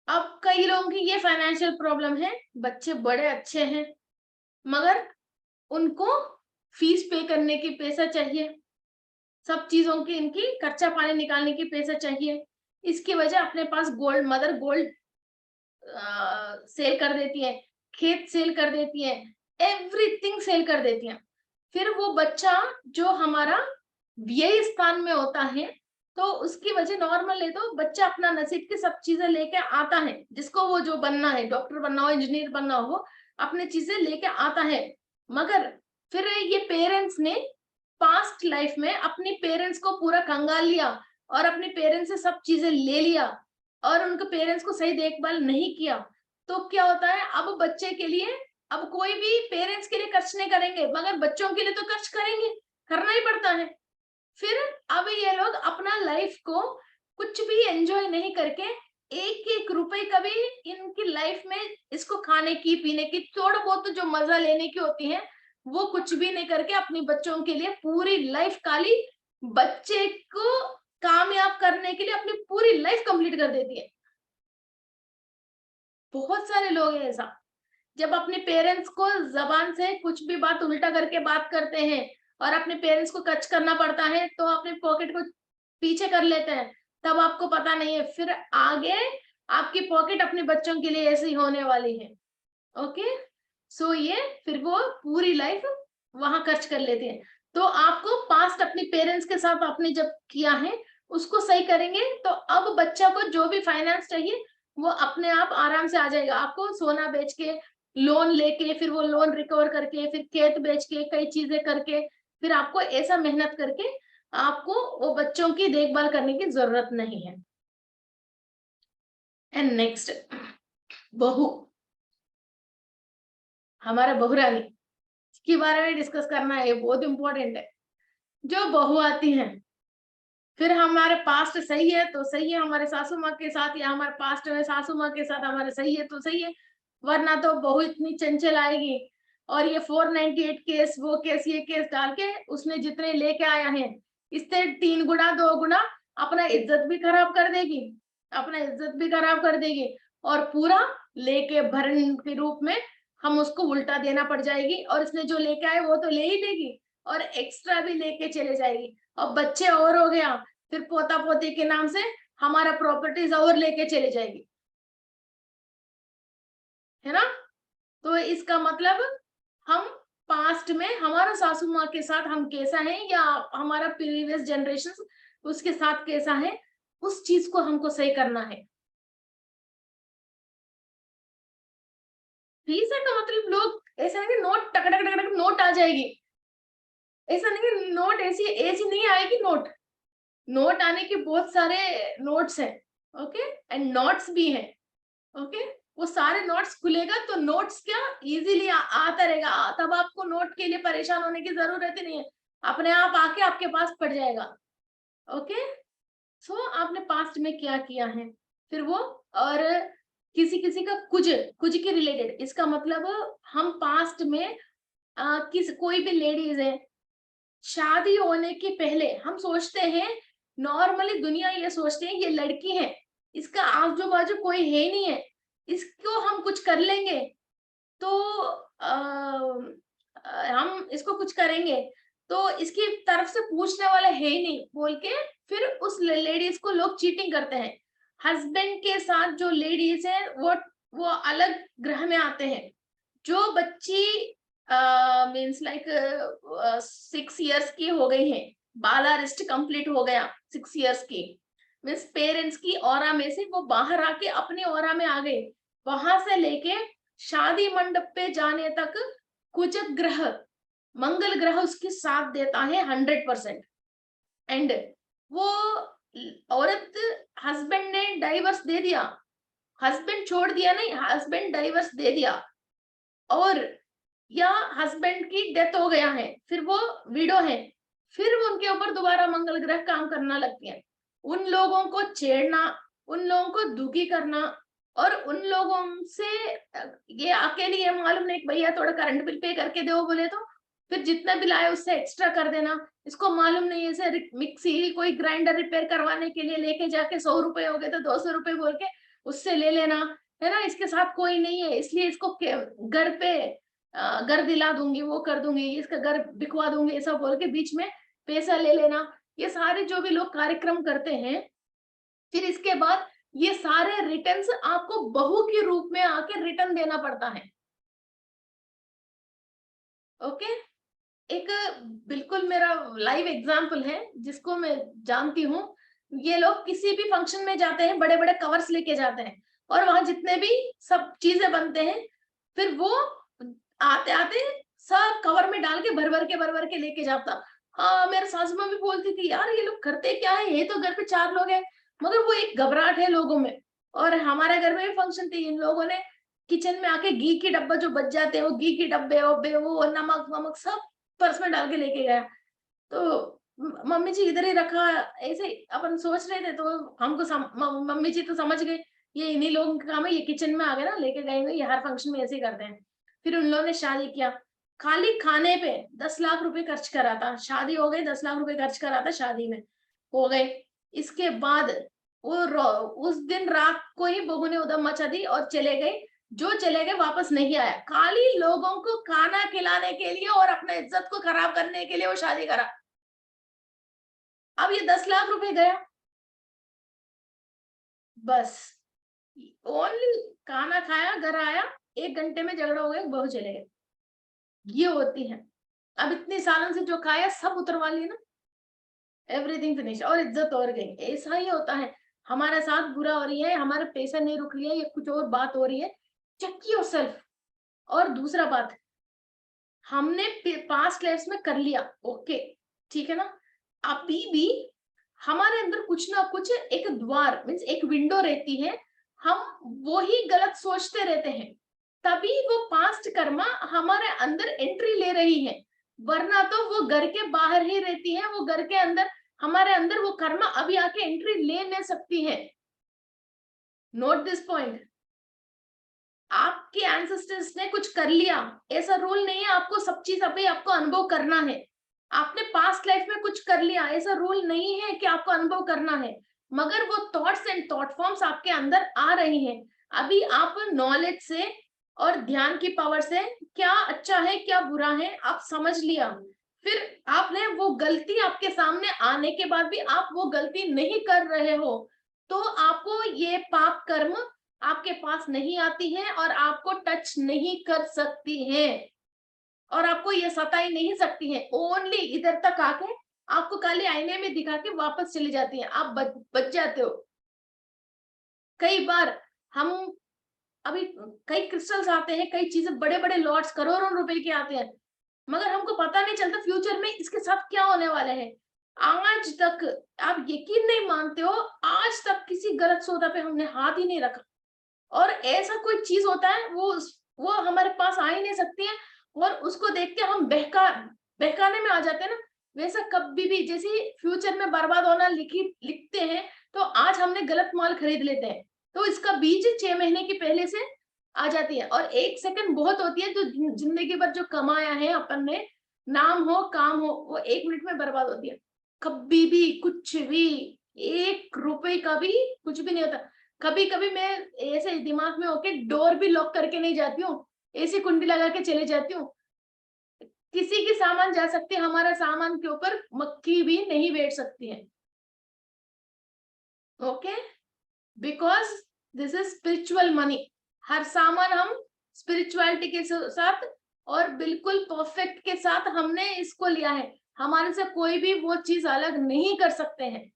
अब कई लोगों की ये फाइनेंशियल प्रॉब्लम है, बच्चे बड़े अच्छे हैं मगर उनको फीस पे करने की पैसा चाहिए, सब चीजों की इनकी खर्चा पानी निकालने की पैसा चाहिए, इसकी वजह अपने पास गोल्ड, मदर गोल्ड सेल कर देती है, खेत सेल कर देती है, एवरीथिंग सेल कर देती है। फिर वो बच्चा जो हमारा व्यय स्थान में होता है, तो उसकी वजह नॉर्मल है, तो बच्चा अपना नसीब की सब चीजें लेके आता है, जिसको वो जो बनना है, डॉक्टर बनना हो, इंजीनियर बनना हो, वो अपनी चीजें लेके आता है। मगर फिर ये पेरेंट्स ने पास्ट लाइफ में अपनी पेरेंट्स को पूरा कंगाल लिया और अपने पेरेंट्स से सब चीजें ले लिया और उनके पेरेंट्स को सही देखभाल नहीं किया, तो क्या होता है, अब बच्चे के लिए, अब कोई भी पेरेंट्स के लिए खर्च नहीं करेंगे मगर बच्चों के लिए तो खर्च करेंगे, करना ही पड़ता है। फिर अब ये लोग अपना लाइफ को कुछ भी एंजॉय नहीं करके, एक एक रुपए का भी इनकी लाइफ में इसको खाने की पीने की थोड़ा बहुत जो मजा लेने की होती है वो कुछ भी नहीं करके अपने बच्चों के लिए पूरी लाइफ काली, बच्चे को कामयाब करने के लिए अपनी पूरी लाइफ कंप्लीट कर देती है। बहुत सारे लोग हैं ऐसा, जब अपने पेरेंट्स को जबान से कुछ भी बात उल्टा करके बात करते हैं और अपने पेरेंट्स को कच करना पड़ता है तो अपने पॉकेट को पीछे कर लेते हैं, तब आपको पता नहीं है फिर आगे आपकी पॉकेट अपने बच्चों के लिए ऐसी होने वाली है। ओके, सो ये फिर वो पूरी लाइफ वहां खर्च कर लेते हैं। तो आपको पास्ट अपने पेरेंट्स के साथ आपने जब किया है उसको सही करेंगे तो अब बच्चा को जो भी फाइनेंस चाहिए वो अपने आप आराम से आ जाएगा। आपको सोना बेच के, लोन लेके, फिर वो लोन रिकवर करके, फिर खेत बेच के, कई चीजें करके, फिर आपको ऐसा मेहनत करके आपको वो बच्चों की देखभाल करने की जरूरत नहीं है। एंड नेक्स्ट, बहू, हमारा बहुरानी के बारे में डिस्कस करना है, बहुत इंपॉर्टेंट है। जो बहू आती है, फिर हमारे पास्ट सही है तो सही है हमारे सासू माँ के साथ, या हमारे पास्ट में सासू माँ के साथ हमारे सही है तो सही है, वरना तो बहू इतनी चंचल आएगी और ये 498 केस, वो केस, ये केस डाल के उसने जितने लेके आया है इससे 3 गुना 2 गुना अपना इज्जत भी खराब कर देगी, अपना इज्जत भी खराब कर देगी, और पूरा लेके भरण के रूप में हम उसको उल्टा देना पड़ जाएगी, और इसने जो लेके आए वो तो ले ही लेगी और एक्स्ट्रा भी लेके चले जाएगी। और बच्चे और हो गया, फिर पोता पोती के नाम से हमारा प्रॉपर्टीज और लेके चले जाएगी, है ना। तो इसका मतलब हम पास्ट में हमारा सासू माँ के साथ हम कैसा है, या हमारा प्रीवियस जनरेशन उसके साथ कैसा है, उस चीज को हमको सही करना है। फीस है का मतलब लोग ऐसा नहीं कि नोट टक टक टक टक नोट आ जाएगी, ऐसा नहीं कि नोट ऐसी ऐसी नहीं आएगी, नोट, नोट आने के बहुत सारे नोट्स हैं। ओके, एंड नोट्स भी हैं। ओके, वो सारे नोट्स खुलेगा तो नोट्स क्या इजीली आता रहेगा, तब आपको नोट के लिए परेशान होने की जरूरत ही नहीं है, अपने आप आके आपके पास पड़ जाएगा। ओके, सो आपने पास्ट में क्या किया है, फिर वो, और किसी किसी का कुछ कुछ के रिलेटेड, इसका मतलब हम पास्ट में कोई भी लेडीज है, शादी होने के पहले हम सोचते हैं, नॉर्मली दुनिया ये सोचते हैं ये लड़की है, इसका आजू बाजू कोई है नहीं है, इसको हम कुछ कर लेंगे तो हम इसको कुछ करेंगे तो इसकी तरफ से पूछने वाला है ही नहीं बोल के फिर उस लेडीज को लोग चीटिंग करते हैं। हस्बैंड के साथ जो लेडीज है वो अलग ग्रह में आते हैं। जो बच्ची मीन्स लाइक 6 इयर्स की हो गई है, बाला रिस्ट कंप्लीट हो गया 6 इयर्स की, मीन्स पेरेंट्स की ऑरा में से वो बाहर आके अपनी ऑरा में आ गए, वहां से लेके शादी मंडप पे जाने तक कुजक ग्रह, मंगल ग्रह उसकी साथ देता है 100%। एंड वो औरत, हस्बैंड ने डाइवर्स दे दिया, हस्बैंड छोड़ दिया नहीं, हस्बैंड डाइवर्स दे दिया, और या हस्बैंड की डेथ हो गया है, फिर वो विडो है, फिर उनके ऊपर दोबारा मंगल ग्रह काम करना लगती है। उन लोगों को छेड़ना, उन लोगों को दुखी करना, और उन लोगों से ये अकेली है मालूम नहीं, भैया थोड़ा करंट बिल पे करके दो बोले तो फिर जितना बिल आए उससे एक्स्ट्रा कर देना, इसको मालूम नहीं है मिक्सी कोई ग्राइंडर रिपेयर करवाने के लिए लेके जाके 100 रुपए हो गए तो 200 रुपए बोल के उससे ले लेना, है ना, इसके साथ कोई नहीं है इसलिए इसको घर पे घर दिला दूंगी, वो कर दूंगी, इसका घर बिकवा दूंगी, ऐसा बोल के बीच में पैसा ले लेना। ये सारे जो भी लोग कार्यक्रम करते हैं, फिर इसके बाद ये सारे रिटर्न्स आपको बहू के रूप में आके रिटर्न देना पड़ता है। ओके, एक बिल्कुल मेरा लाइव एग्जांपल है जिसको मैं जानती हूँ। ये लोग किसी भी फंक्शन में जाते हैं, बड़े बड़े कवर्स लेके जाते हैं, और वहां जितने भी सब चीजें बनते हैं, फिर वो आते आते सब कवर में डाल के भर भर के लेके जाता। हाँ, मेरे सासू माँ भी बोलती थी यार ये लोग करते क्या है, ये तो घर पे 4 लोग हैं, मगर वो एक घबराहट है लोगों में। और हमारे घर में भी फंक्शन थी, इन लोगों ने किचन में आके घी की डब्बा जो बच जाते हैं, वो घी की डब्बे वो नमक वमक सब पर्स में डाल के लेके गया। तो मम्मी जी इधर ही रखा, ऐसे अपन सोच रहे थे तो हमको मम्मी जी तो समझ गए ये इन्हीं लोगों का काम है, ये किचन में आ गए ना लेके गए, ये हर फंक्शन में ऐसे ही करते हैं। फिर उन लोगों ने शादी किया, खाली खाने पे 10 लाख रुपए खर्च करा था, शादी हो गई 10 लाख रुपए खर्च करा था, शादी में हो गए। इसके बाद वो उस दिन रात को ही बहू ने उधम मचा दी और चले गए, जो चले गए वापस नहीं आया, खाली लोगों को खाना खिलाने के लिए और अपने इज्जत को खराब करने के लिए वो शादी करा। अब ये 10 लाख रुपए गया, बस ओनली खाना खाया, घर आया, 1 घंटे में झगड़ा हो गया, बहू चले गए। ये होती है। अब इतने सालों से जो खाया सब उतरवा लिया ना, एवरीथिंग फिनिश, और इज्जत और गई। ऐसा ही होता है, हमारे साथ बुरा हो रही है, हमारे पैसा नहीं रुक रही है, ये कुछ और बात हो रही है, चेक योरसेल्फ। और दूसरा बात, हमने पास्ट लाइफ में कर लिया, ओके ठीक है ना, अभी भी हमारे अंदर कुछ ना कुछ एक द्वार मीन्स एक विंडो रहती है, हम वो ही गलत सोचते रहते हैं, तभी वो पास्ट कर्मा हमारे अंदर एंट्री ले रही है, वरना तो वो घर के बाहर ही रहती है, वो घर के अंदर हमारे अंदर वो कर्मा अभी आके एंट्री ले नहीं सकती है। नोट दिस पॉइंट, आपके एंसेस्टर्स ने कुछ कर लिया, ऐसा रूल नहीं है आपको सब चीज अभी आपको अनुभव करना है। आपने पास्ट लाइफ में कुछ कर लिया, ऐसा रूल नहीं है कि आपको अनुभव करना है, मगर वो थॉट्स एंड थॉट फॉर्म्स आपके अंदर आ रही हैं। अभी आप नॉलेज से और ध्यान की पावर से क्या अच्छा है क्या बुरा है आप समझ लिया, फिर आपने वो गलती आपके सामने आने के बाद भी आप वो गलती नहीं कर रहे हो, तो आपको ये पाप कर्म आपके पास नहीं आती है और आपको टच नहीं कर सकती है, और आपको ये सता ही नहीं सकती है। ओनली इधर तक आके आपको काले आईने में दिखा के वापस चली जाती है, आप बच जाते हो। कई बार हम अभी कई क्रिस्टल्स आते हैं, कई चीजें बड़े बड़े लॉट्स करोड़ों रुपए के आते हैं, मगर हमको पता नहीं चलता फ्यूचर में इसके साथ क्या होने वाला है। आज तक आप यकीन नहीं मानते हो, आज तक किसी गलत सौदा पे हमने हाथ ही नहीं रखा, और ऐसा कोई चीज होता है वो हमारे पास आ ही नहीं सकती है, और उसको देख के हम बहकाने में आ जाते हैं ना। वैसा कभी भी जैसे फ्यूचर में बर्बाद होना लिखते हैं, तो आज हमने गलत माल खरीद लेते हैं, तो इसका बीज 6 महीने की पहले से आ जाती है। और 1 सेकंड बहुत होती है, जो जिंदगी भर जो कमाया है अपन ने, नाम हो काम हो, वो 1 मिनट में बर्बाद होती है। कभी भी कुछ भी 1 रुपए का भी कुछ भी नहीं होता। कभी कभी मैं ऐसे दिमाग में होके डोर भी लॉक करके नहीं जाती हूँ, ऐसी कुंडी लगा के चले जाती हूँ। किसी की सामान जा सकती है, हमारा सामान के ऊपर मक्खी भी नहीं बैठ सकती है। Okay, because this is spiritual money. हर सामान हम स्पिरिचुअलिटी के साथ और बिल्कुल परफेक्ट के साथ हमने इसको लिया है। हमारे से कोई भी वो चीज अलग नहीं कर सकते हैं।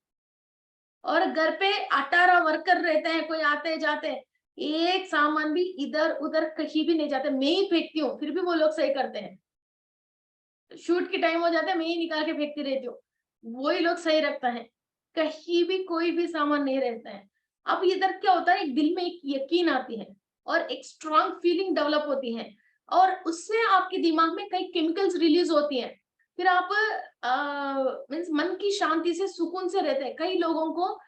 और घर पे 18 वर्कर रहते हैं, कोई आते जाते हैं, एक सामान भी इधर उधर कहीं भी नहीं जाते। मैं ही फेंकती हूँ, फिर भी वो लोग सही करते हैं। शूट की टाइम हो जाता है, मैं ही निकाल के फेंकती रहती हूँ, वही लोग सही रखता है। कहीं भी कोई भी सामान नहीं रहता है। अब इधर क्या होता है, एक दिल में एक यकीन आती है और एक स्ट्रांग फीलिंग डेवलप होती है, और उससे आपके दिमाग में कई केमिकल्स रिलीज होती हैं। फिर आप मीन्स मन की शांति से सुकून से रहते हैं। कई लोगों को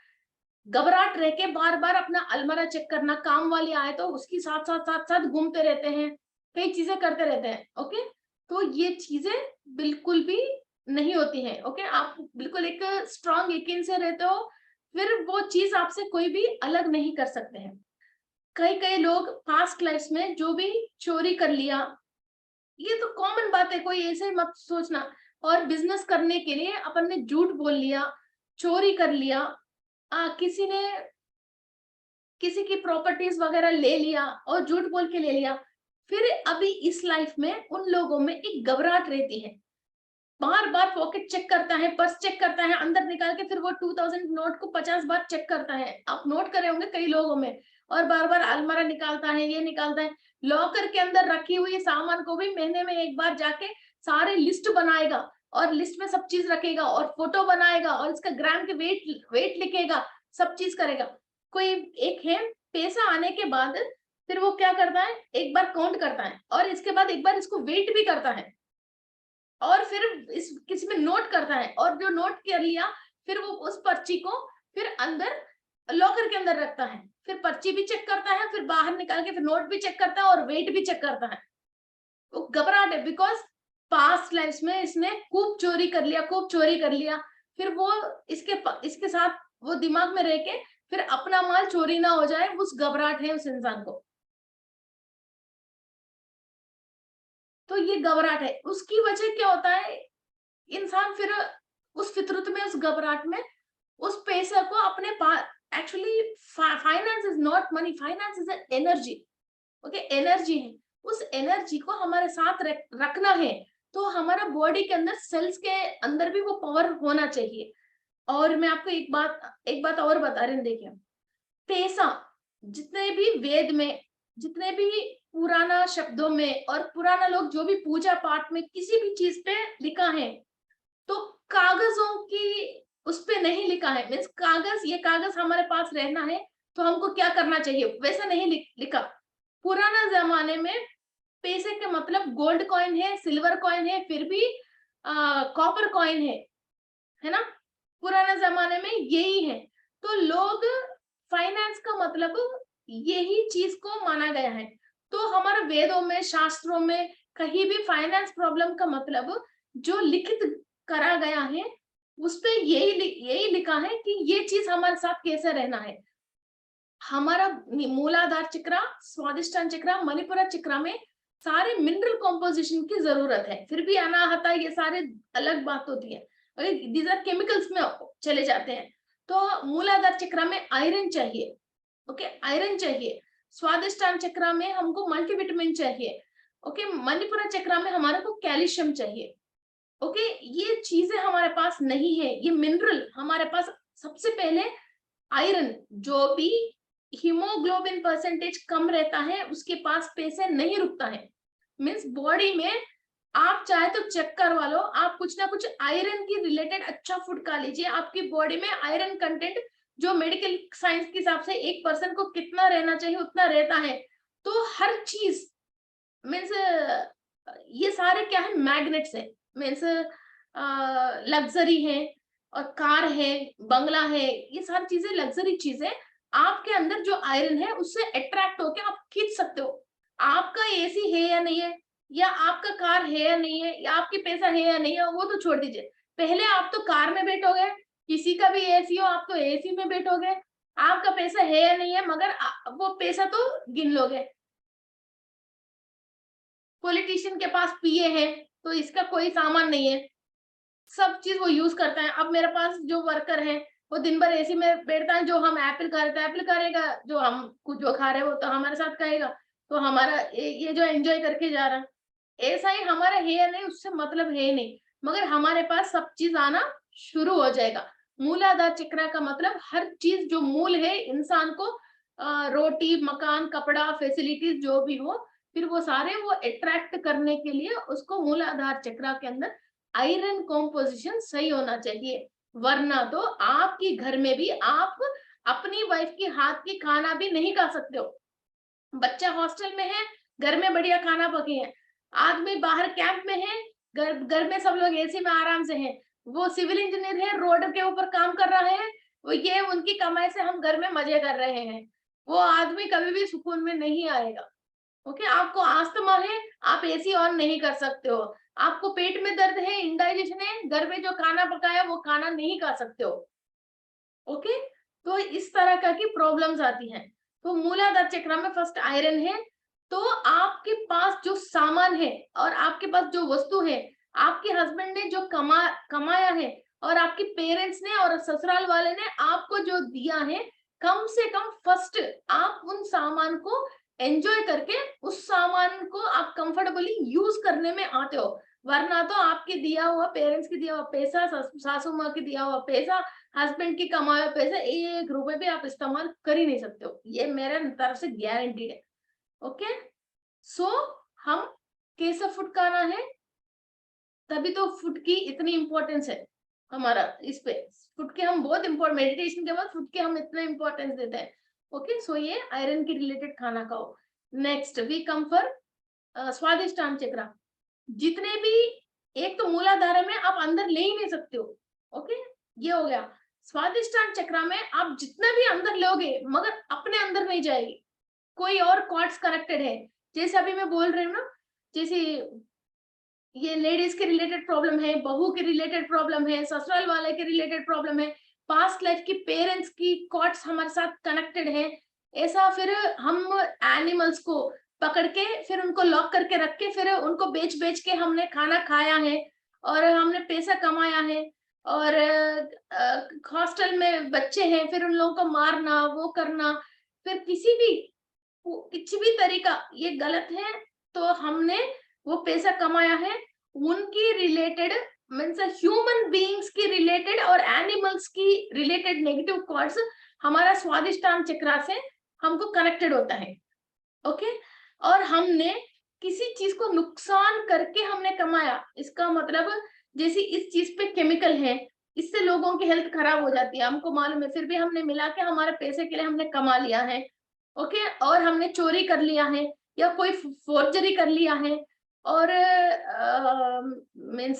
घबराहट रह के बार बार अपना अलमारा चेक करना, काम वाले आए तो उसकी साथ साथ साथ साथ घूमते रहते हैं, कई चीजें करते रहते हैं। ओके, तो ये चीजें बिल्कुल भी नहीं होती है। ओके, आप बिल्कुल एक स्ट्रांग यकीन से रहते हो, फिर वो चीज आपसे कोई भी अलग नहीं कर सकते हैं। कई कई लोग पास्ट लाइफ में जो भी चोरी कर लिया, ये तो कॉमन बात है, कोई ऐसे मत सोचना। और बिजनेस करने के लिए अपन ने झूठ बोल लिया, चोरी कर लिया, किसी ने किसी की प्रॉपर्टीज वगैरह ले लिया और झूठ बोल के ले लिया। फिर अभी इस लाइफ में उन लोगों में एक घबराहट रहती है, बार बार पॉकेट चेक करता है, पर्स चेक करता है, अंदर निकाल के फिर वो 2000 नोट को 50 बार चेक करता है। आप नोट करे होंगे कई लोगों में। और बार बार अलमारा निकालता है, ये निकालता है, लॉकर के अंदर रखी हुई सामान को भी महीने में एक बार जाके सारे लिस्ट बनाएगा, और लिस्ट में सब चीज रखेगा और फोटो बनाएगा और इसका ग्राम के वेट लिखेगा, सब चीज करेगा। कोई एक है, पैसा आने के बाद फिर वो क्या करता है, एक बार काउंट करता है और इसके बाद एक बार इसको वेट भी करता है, और फिर इस किसी में नोट करता है, और जो नोट कर लिया फिर वो उस पर्ची को फिर अंदर लॉकर के अंदर रखता है, फिर पर्ची भी चेक करता है, फिर बाहर निकाल के फिर नोट भी चेक करता है और वेट भी चेक करता है। वो घबराहट है, बिकॉज पास्ट लाइफ में इसने खूब चोरी कर लिया, खूब चोरी कर लिया। फिर वो इसके साथ वो दिमाग में रह के फिर अपना माल चोरी ना हो जाए, उस घबराहट है उस इंसान को। तो ये घबराहट है, उसकी वजह क्या होता है, इंसान फिर उस फितरत में, उस घबराहट में उस पैसे को अपने पास, actually finance is not money, finance is an energy. Okay, energy है, उस एनर्जी को हमारे साथ रखना है, तो हमारा बॉडी के अंदर, सेल्स के अंदर भी वो पावर होना चाहिए। और मैं आपको एक बात और बता रही हूँ, देखिए पैसा जितने भी वेद में, जितने भी पुराना शब्दों में, और पुराना लोग जो भी पूजा पाठ में किसी भी चीज पे लिखा है, तो कागजों की उस पे नहीं लिखा है। मीन्स कागज, ये कागज हमारे पास रहना है तो हमको क्या करना चाहिए, वैसा नहीं लिखा। पुराना जमाने में पैसे के मतलब गोल्ड कॉइन है, सिल्वर कॉइन है, फिर भी कॉपर कॉइन है ना, पुराने जमाने में यही है। तो लोग, फाइनेंस का मतलब यही चीज को माना गया है। तो हमारे वेदों में, शास्त्रों में कहीं भी फाइनेंस प्रॉब्लम का मतलब जो लिखित करा गया है उस पे यही लिखा है कि ये चीज हमारे साथ कैसे रहना है। हमारा मूलाधार चक्र, स्वादिष्टान चक्र, मणिपुरा चक्र में सारे मिनरल कॉम्पोजिशन की जरूरत है। फिर भी अनाहता, ये सारे अलग बात होती है, दीज आर केमिकल्स में चले जाते हैं। तो मूलाधार चक्र में आयरन चाहिए, ओके, आयरन चाहिए। स्वादिष्टान चक्र में हमको मल्टीविटामिन चाहिए, ओके, मणिपुरा चक्र में हमारे को कैल्शियम चाहिए। ओके, ये चीजें हमारे पास नहीं है, ये मिनरल हमारे पास। सबसे पहले आयरन, जो भी हीमोग्लोबिन परसेंटेज कम रहता है उसके पास पैसे नहीं रुकता है। मीन्स बॉडी में आप चाहे तो चेक करवा लो, आप कुछ ना कुछ आयरन की रिलेटेड अच्छा फूड खा लीजिए, आपकी बॉडी में आयरन कंटेंट जो मेडिकल साइंस के हिसाब से एक पर्सन को कितना रहना चाहिए उतना रहता है। तो हर चीज मीन्स ये सारे क्या है, मैग्नेट्स है। मीन्स लग्जरी है, और कार है, बंगला है, ये सारी चीजें लग्जरी चीज है। आपके अंदर जो आयरन है उससे अट्रैक्ट होके आप खींच सकते हो। आपका एसी है या नहीं है, या आपका कार है या नहीं है, या आपके पैसा है या नहीं है, वो तो छोड़ दीजिए। पहले आप तो कार में बैठोगे, किसी का भी एसी हो आप तो एसी में बैठोगे, आपका पैसा है या नहीं है, मगर वो पैसा तो गिन लोगे। पॉलिटिशियन के पास पीए है तो इसका कोई सामान नहीं है, सब चीज वो यूज करता है। अब मेरे पास जो वर्कर है वो दिन भर एसी में बैठता है, जो हम एप्पल खा रहे थे एप्पल करेगा, जो हम कुछ जो खा रहे हैं वो तो हमारे साथ खाएगा, तो हमारा ये जो एंजॉय करके जा रहा है, ऐसा ही हमारा है या नहीं उससे मतलब है नहीं, मगर हमारे पास सब चीज आना शुरू हो जाएगा। मूलाधार चक्र का मतलब हर चीज जो मूल है इंसान को, रोटी मकान कपड़ा फैसिलिटीज जो भी हो, फिर वो सारे वो अट्रैक्ट करने के लिए उसको मूलाधार चक्र के अंदर आयरन कॉम्पोजिशन सही होना चाहिए। वरना तो आपकी घर में भी आप अपनी वाइफ की हाथ की खाना भी नहीं खा सकते हो। बच्चा हॉस्टल में है, घर में बढ़िया खाना पके है, आदमी बाहर कैंप में है, घर में सब लोग एसी में आराम से हैं, वो सिविल इंजीनियर है रोड के ऊपर काम कर रहा है, वो ये उनकी कमाई से हम घर में मजे कर रहे हैं, वो आदमी कभी भी सुकून में नहीं आएगा। ओके, आपको अस्थमा है, आप एसी ऑन नहीं कर सकते हो, आपको पेट में दर्द है, इंडाइजेशन है, घर में जो खाना पकाया वो खाना नहीं खा सकते हो। ओके, तो इस तरह का की प्रॉब्लम्स आती हैं। तो मूलाधार चक्र में फर्स्ट आयरन है, तो आपके पास जो सामान है और आपके पास जो वस्तु है, आपके हस्बैंड ने जो कमाया है और आपके पेरेंट्स ने और ससुराल वाले ने आपको जो दिया है, कम से कम फर्स्ट आप उन सामान को एंजॉय करके उस सामान को आप कंफर्टेबली यूज करने में आते हो। वरना तो आपके दिया हुआ पेरेंट्स की दिया हुआ पैसा, सासू माँ की दिया हुआ पैसा, हस्बैंड की कमाया हुआ पैसा, एक रुपए भी आप इस्तेमाल कर ही नहीं सकते हो, ये मेरे तरफ से गारंटीड है। ओके, सो हम कैसा फूड खाना है, तभी तो फूड की इतनी इंपॉर्टेंस है हमारा इस पे। फूड के हम बहुत इंपॉर्टेंट, मेडिटेशन के बाद फूड के हम इतना इंपॉर्टेंस देते हैं। ओके, सो ये आयरन की रिलेटेड खाना खाओ। Next we come for Swadhisthana chakra. जितने भी, एक तो मूलाधार में आप अंदर ले ही नहीं सकते हो। ओके, ये हो गया। स्वादिष्टान चक्र में आप जितना भी अंदर लोगे मगर अपने अंदर नहीं जाएगी, कोई और कॉर्ड्स कनेक्टेड है। जैसे अभी मैं बोल रही हूँ ना, जैसे ये लेडीज के रिलेटेड प्रॉब्लम है, बहू के रिलेटेड प्रॉब्लम है, ससुराल वाले के रिलेटेड प्रॉब्लम है, पास्ट लाइफ की पेरेंट्स की कॉर्ड्स हमारे साथ कनेक्टेड है। ऐसा फिर हम एनिमल्स को पकड़ के फिर उनको लॉक करके रख के फिर उनको बेच बेच के हमने खाना खाया है और हमने पैसा कमाया है, और हॉस्टल में बच्चे हैं फिर उन लोगों को मारना वो करना, फिर किसी भी कुछ भी तरीका ये गलत है। तो हमने वो पैसा कमाया है उनकी रिलेटेड, मीन्स ह्यूमन बीइंग्स की रिलेटेड और एनिमल्स की रिलेटेड नेगेटिव कॉर्ड्स हमारा स्वादिष्टान चक्र से हमको कनेक्टेड होता है। ओके, और हमने किसी चीज को नुकसान करके हमने कमाया, इसका मतलब जैसे इस चीज पे केमिकल है, इससे लोगों की हेल्थ खराब हो जाती है, हमको मालूम है, फिर भी हमने मिला के हमारे पैसे के लिए हमने कमा लिया है। ओके, और हमने चोरी कर लिया है या कोई फोर्जरी कर लिया है, और मीन्स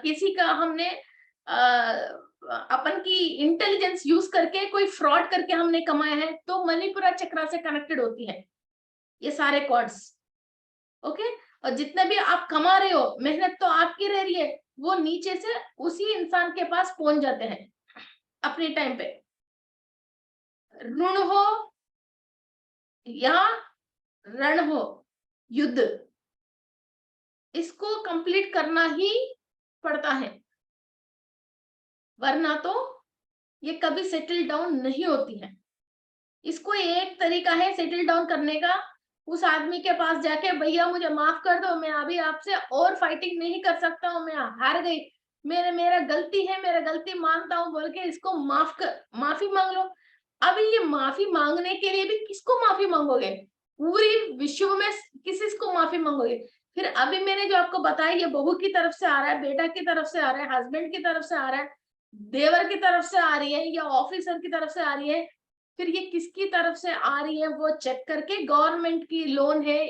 किसी का हमने अपन की इंटेलिजेंस यूज करके कोई फ्रॉड करके हमने कमाया है, तो मणिपुरा चक्र से कनेक्टेड होती है ये सारे कॉर्ड्स। ओके, और जितने भी आप कमा रहे हो मेहनत तो आपकी रह रही है, वो नीचे से उसी इंसान के पास पहुंच जाते हैं अपने टाइम पे। ऋण हो या रण हो, युद्ध, इसको कंप्लीट करना ही पड़ता है, वरना तो ये कभी सेटल डाउन नहीं होती है। इसको एक तरीका है सेटल डाउन करने का, उस आदमी के पास जाके भैया मुझे माफ कर दो, मैं अभी आपसे और फाइटिंग नहीं कर सकता हूँ, मैं हार गई, मेरा गलती है, मेरा गलती मानता हूँ बोल के इसको माफी मांग लो। अभी ये माफी मांगने के लिए भी किसको माफी मांगोगे, पूरी विश्व में किसी को माफी मांगोगे? फिर अभी मैंने जो आपको बताया ये बहू की तरफ से आ रहा है, बेटा की तरफ से आ रहा है, हस्बैंड की तरफ से आ रहा है, देवर की तरफ से आ रही है या ऑफिसर की तरफ से आ रही है, फिर ये किसकी तरफ से आ रही है वो चेक करके, गवर्नमेंट की लोन है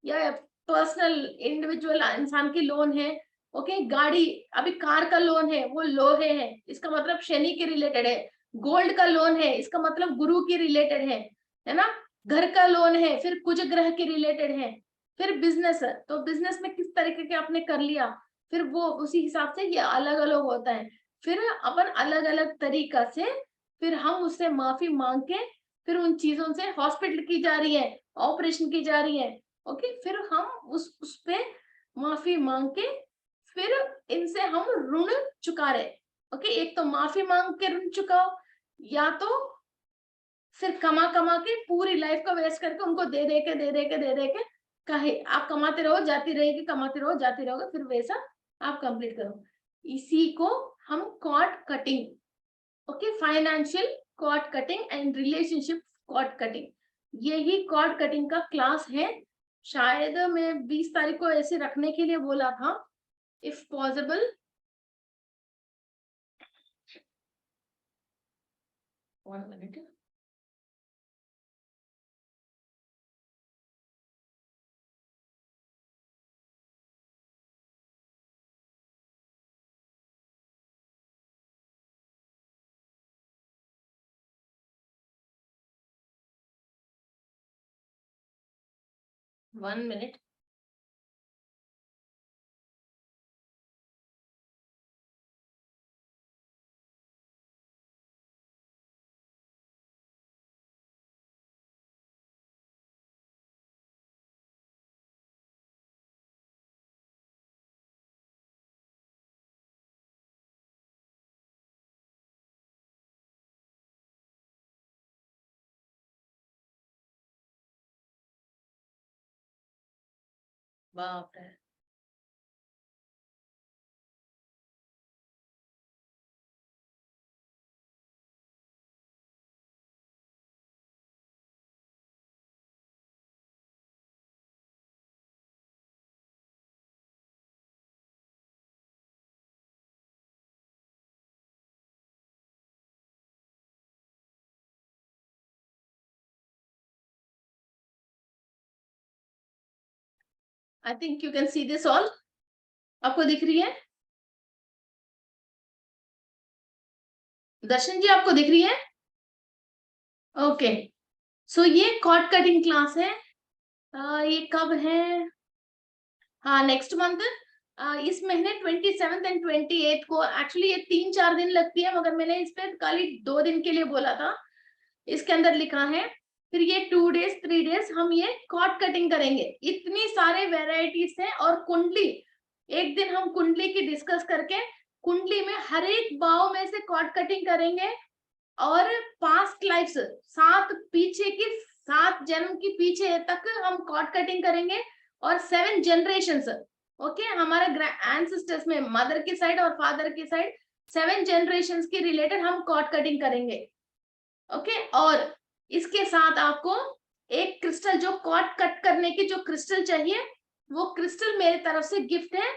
या पर्सनल इंडिविजुअल इंसान की लोन है। ओके, गाड़ी अभी कार का लोन है वो लोहे है, इसका मतलब शनि के रिलेटेड है, गोल्ड का लोन है, इसका मतलब गुरु की रिलेटेड है ना। घर का लोन है, फिर कुछ ग्रह के रिलेटेड है। फिर बिजनेस है, तो बिजनेस में किस तरीके के आपने कर लिया, फिर वो उसी हिसाब से ये अलग अलग होता है। फिर अपन अलग अलग तरीका से फिर हम उससे माफी मांग के फिर उन चीजों से हॉस्पिटल की जा रही है, ऑपरेशन की जा रही है। ओके, फिर हम उस पे माफी मांग के फिर इनसे हम ऋण चुका रहे। ओके, एक तो माफी मांग के ऋण चुकाओ, या तो फिर कमा कमा के पूरी लाइफ को वेस्ट करके उनको दे दे के कहे आप कमाते रहो जाती रहेगी, कमाते रहो जाती रहोगे, फिर वैसा आप कंप्लीट करो। इसी को हम cord cutting, okay, financial cord cutting and relationship cord cutting, यही कॉर्ड कटिंग का क्लास है। शायद मैं 20 तारीख को ऐसे रखने के लिए बोला था, if possible. One minute, one minute. बाप रे, I think you can see this all. आपको दिख रही है दर्शन जी, आपको दिख रही है? ओके, सो ये कॉर्ड कटिंग क्लास है। ये कब है? हाँ, नेक्स्ट मंथ, इस महीने 27 एंड 28 को। एक्चुअली ये 3-4 दिन लगती है, मगर मैंने इस पे खाली 2 दिन के लिए बोला था। इसके अंदर लिखा है फिर ये 2 डेज 3 डेज हम ये कॉर्ड कटिंग करेंगे। इतनी सारे वेराइटीज है, और कुंडली, एक दिन हम कुंडली की डिस्कस करके कुंडली में हर एक भाव में से कॉर्ड कटिंग करेंगे। और पास्ट लाइफ्स, 7 पीछे की 7 जन्म की पीछे तक हम कॉर्ड कटिंग करेंगे। और 7 जनरेशंस, ओके, हमारे एंसेस्टर्स में मदर की साइड और फादर की साइड 7 जनरेशंस के रिलेटेड हम कॉर्ड कटिंग करेंगे। ओके, और इसके साथ आपको एक क्रिस्टल, जो कॉर्ड कट करने की जो क्रिस्टल चाहिए, वो क्रिस्टल मेरे तरफ से गिफ्ट है।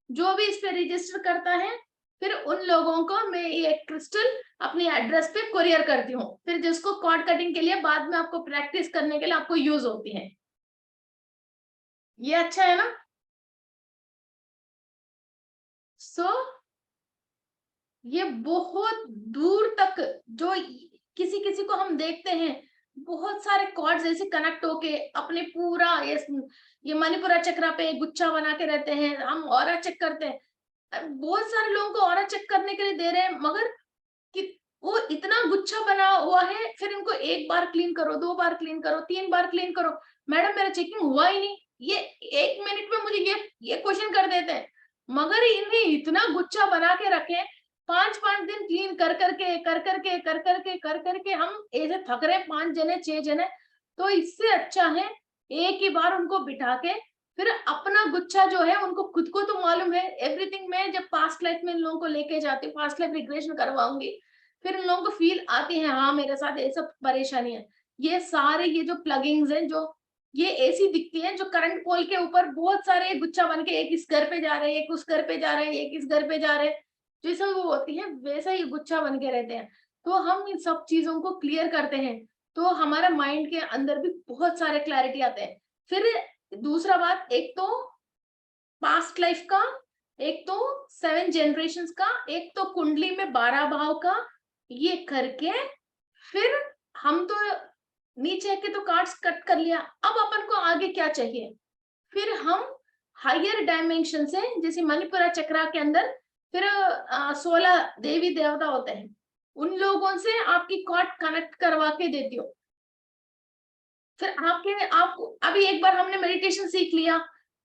जो भी इस पे रजिस्टर करता है, फिर उन लोगों को मैं ये क्रिस्टल अपनी एड्रेस पे कुरियर करती हूँ, फिर जिसको कॉर्ड कटिंग के लिए बाद में आपको प्रैक्टिस करने के लिए आपको यूज होती है। ये अच्छा है ना? सो ये बहुत दूर तक, जो किसी किसी को हम देखते हैं बहुत सारे कॉर्ड्स ऐसे कनेक्ट होके अपने पूरा ये मणिपुरा चक्रा पे गुच्छा बना के रहते हैं। हम ऑरा चेक करते हैं, बहुत सारे लोगों को ऑरा चेक करने के लिए दे रहे हैं, मगर कि वो इतना गुच्छा बना हुआ है, फिर इनको 1 बार क्लीन करो, 2 बार क्लीन करो, 3 बार क्लीन करो, मैडम मेरा चेकिंग हुआ ही नहीं। ये 1 मिनट में मुझे ये क्वेश्चन कर देते हैं, मगर इन्हें इतना गुच्छा बना के रखे, 5-5 दिन क्लीन कर करके हम ऐसे थक रहे, 5 जने 6 जने। तो इससे अच्छा है एक ही बार उनको बिठा के फिर अपना गुच्छा जो है, उनको खुद को तो मालूम है एवरीथिंग। मैं जब पास्ट लाइफ में इन लोगों को लेके जाती हूँ, पास्ट लाइफ रिग्रेशन करवाऊंगी, फिर इन लोगों को फील आती है, हाँ मेरे साथ ये सब परेशानी है। ये सारे ये जो प्लगइन्स हैं, जो ये ऐसी दिखती है, जो करंट पोल के ऊपर बहुत सारे गुच्छा बन के एक इस घर पे जा रहे हैं, एक उस घर पे जा रहे हैं, एक इस घर पे जा रहे हैं, जैसा वो होती है वैसा ये गुच्छा बन के रहते हैं। तो हम इन सब चीजों को क्लियर करते हैं, तो हमारा माइंड के अंदर भी बहुत सारे क्लैरिटी आते हैं। फिर दूसरा बात, एक तो पास्ट लाइफ का, एक तो 7 जनरेशंस का, एक तो कुंडली में 12 भाव का, ये करके फिर हम तो नीचे के तो कार्ड्स कट कर लिया, अब अपन को आगे क्या चाहिए? फिर हम हायर डायमेंशन से, जैसे मणिपुरा चक्रा के अंदर फिर 16 देवी देवता होते हैं, उन लोगों से आपकी कॉर्ड कनेक्ट करवा के देती हूँ। फिर आपको अभी एक बार हमने मेडिटेशन सीख लिया,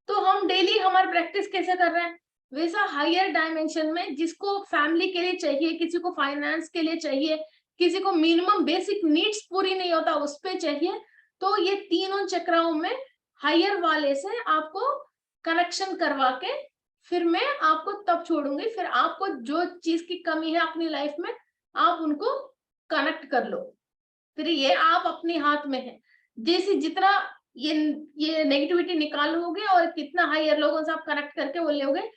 तो हम डेली हमारी प्रैक्टिस कैसे कर रहे हैं, वैसा हायर डायमेंशन में जिसको फैमिली के लिए चाहिए, किसी को फाइनेंस के लिए चाहिए, किसी को मिनिमम बेसिक नीड्स पूरी नहीं होता उस पे चाहिए, तो ये तीनों चक्राओं में हायर वाले से आपको कनेक्शन करवा के फिर मैं आपको तब छोड़ूंगी। फिर आपको जो चीज की कमी है अपनी लाइफ में आप उनको कनेक्ट कर लो, फिर ये आप अपने हाथ में है। जैसे जितना ये नेगेटिविटी निकालोगे और कितना हायर लोगों से आप कनेक्ट करके वो लोगे,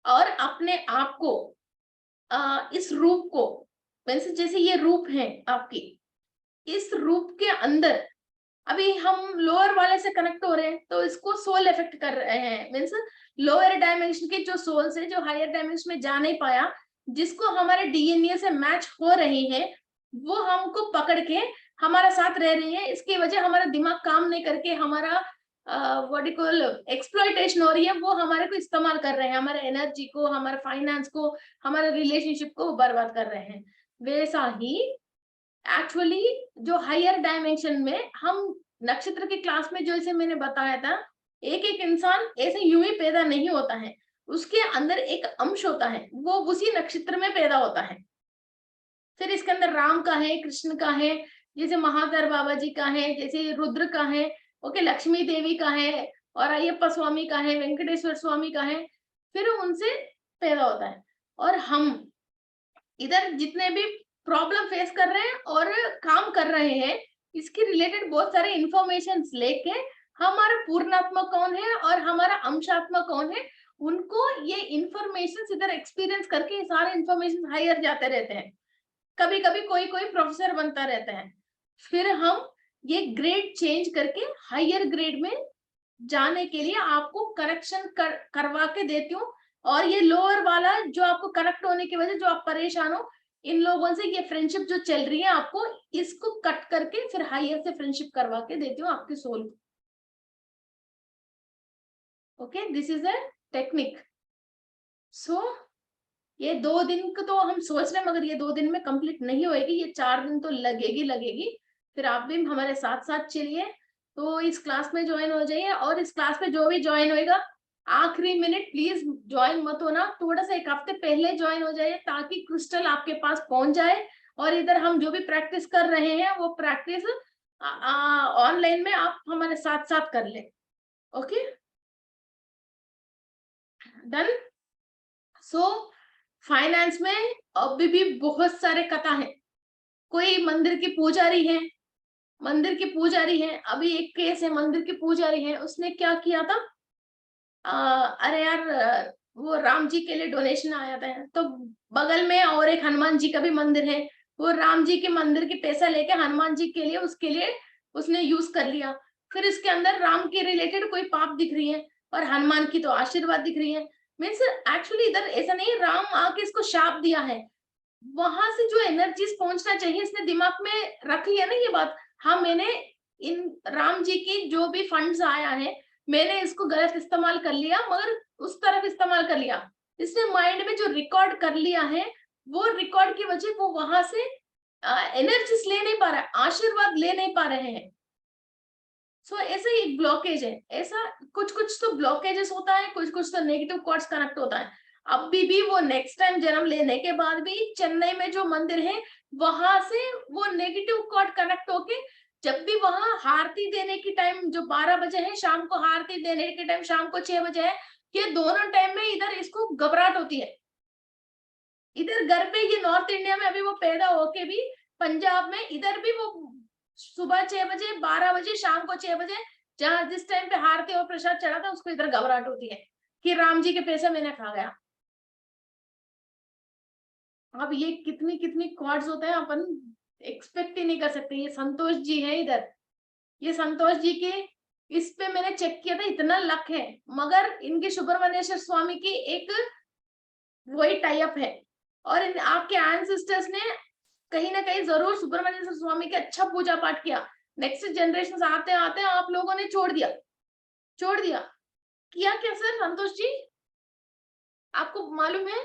और अपने आप को इस रूप को, वैसे जैसे ये रूप है आपकी, इस रूप के अंदर अभी हम लोअर वाले से कनेक्ट हो रहे हैं, तो इसको सोल इफेक्ट कर रहे हैं। मीन्स लोअर डायमेंशन के जो सोल से जो हायर डायमेंशन में जा नहीं पाया, जिसको हमारे डीएनए से मैच हो रही है, वो हमको पकड़ के हमारा साथ रह रही है। इसकी वजह हमारा दिमाग काम नहीं करके हमारा व्हाट यू कॉल एक्सप्लॉइटेशन हो रही है, वो हमारे को इस्तेमाल कर रहे हैं, हमारे एनर्जी को, हमारे फाइनेंस को, हमारे रिलेशनशिप को बर्बाद कर रहे हैं। वैसा ही एक्चुअली जो हायर डायमेंशन में हम नक्षत्र की क्लास में जैसे मैंने बताया था, एक एक इंसान ऐसे यूं ही पैदा नहीं होता है, उसके अंदर एक अंश होता है, वो उसी नक्षत्र में पैदा होता है। फिर इसके अंदर राम का है, कृष्ण का है, जैसे महादेव बाबा जी का है, जैसे रुद्र का है, ओके, लक्ष्मी देवी का है, और अयप्पा स्वामी का है, वेंकटेश्वर स्वामी का है, फिर उनसे पैदा होता है। और हम इधर जितने भी प्रॉब्लम फेस कर रहे हैं और काम कर रहे हैं, इसके रिलेटेड बहुत सारे इंफॉर्मेशन लेके हमारा पूर्णात्मा कौन है और हमारा अंशात्मा कौन है, उनको ये इंफॉर्मेशन इधर एक्सपीरियंस करके सारे इंफॉर्मेशन हायर जाते रहते हैं। कभी कभी कोई कोई प्रोफेसर बनता रहता है, फिर हम ये ग्रेड चेंज करके हायर ग्रेड में जाने के लिए आपको करेक्शन करवा के देती हूँ। और ये लोअर वाला जो आपको कनेक्ट होने की वजह जो आप परेशान हो, इन लोगों से ये फ्रेंडशिप जो चल रही है, आपको इसको कट करके फिर हायर से फ्रेंडशिप करवा के देती हूँ आपके सोल को। Okay, this is a technique. So ये 2 दिन को तो हम सोच रहे हैं, मगर ये 2 दिन में कंप्लीट नहीं होएगी, ये 4 दिन तो लगेगी। फिर आप भी हमारे साथ साथ चलिए, तो इस क्लास में ज्वाइन हो जाइए। और इस क्लास में जो भी ज्वाइन होएगा, आखिरी मिनट प्लीज ज्वाइन मत होना, थोड़ा सा 1 हफ्ते पहले ज्वाइन हो जाइए, ताकि क्रिस्टल आपके पास पहुंच जाए और इधर हम जो भी प्रैक्टिस कर रहे हैं वो प्रैक्टिस ऑनलाइन में आप हमारे साथ साथ कर ले। Okay, done. सो फाइनेंस में अभी भी बहुत सारे कथा है। कोई मंदिर की पुजारी है, अभी एक केस है, मंदिर की पुजारी है, उसने क्या किया था, अरे यार वो राम जी के लिए डोनेशन आया था, तो बगल में और एक हनुमान जी का भी मंदिर है, वो राम जी के मंदिर के पैसा लेके हनुमान जी के लिए उसके लिए उसने यूज कर लिया। फिर इसके अंदर राम के रिलेटेड कोई पाप दिख रही है और हनुमान की तो आशीर्वाद दिख रही है। मीन्स एक्चुअली इधर ऐसा नहीं राम आके इसको शाप दिया है, वहां से जो एनर्जीज पहुंचना चाहिए इसने दिमाग में रख लिया ना ये बात, हाँ मैंने इन राम जी की जो भी फंड्स आया है मैंने इसको गलत इस्तेमाल कर लिया, मगर उस तरफ इस्तेमाल कर लिया, इसने माइंड में जो रिकॉर्ड कर लिया है, वो रिकॉर्ड की वजह वो वहां से एनर्जीज ले नहीं पा रहा है, आशीर्वाद ले नहीं पा रहे हैं। सो ऐसा ही एक ब्लॉकेज है, ऐसा कुछ कुछ तो ब्लॉकेजेस होता है, कुछ कुछ तो नेगेटिव कॉर्ड्स कनेक्ट होता है। अभी भी वो नेक्स्ट टाइम जन्म लेने के बाद भी चेन्नई में जो मंदिर है वहां से वो नेगेटिव कॉर्ड कनेक्ट होके, जब भी वहां आरती देने की टाइम जो 12 बजे है शाम को, आरती देने के टाइम शाम को 6 बजे है, ये दोनों टाइम में इधर इसको घबराहट होती है। इधर घर पे ये नॉर्थ इंडिया में अभी वो पैदा होके भी, पंजाब में इधर भी वो सुबह 6 बजे 12 बजे शाम को 6 बजे जहां जिस टाइम पे आरती और प्रसाद चढ़ा था उसको इधर घबराहट होती है कि राम जी के पैसे मैंने खा गया। अब ये कितनी कितनी कॉर्ड्स होते हैं अपन एक्सपेक्ट ही नहीं कर सकते। ये संतोष जी है इधर, ये संतोष जी के इस पे मैंने चेक किया था, इतना लक है, मगर इनके सुब्रमण्येश्वर स्वामी की एक वही टाई अप है, और आपके एंसेस्टर्स ने कहीं ना कहीं जरूर सुब्रमण्य स्वामी के अच्छा पूजा पाठ किया। नेक्स्ट जनरेशन आते आते आप लोगों ने छोड़ दिया, छोड़ दिया। किया क्या सर संतोष जी, आपको मालूम है?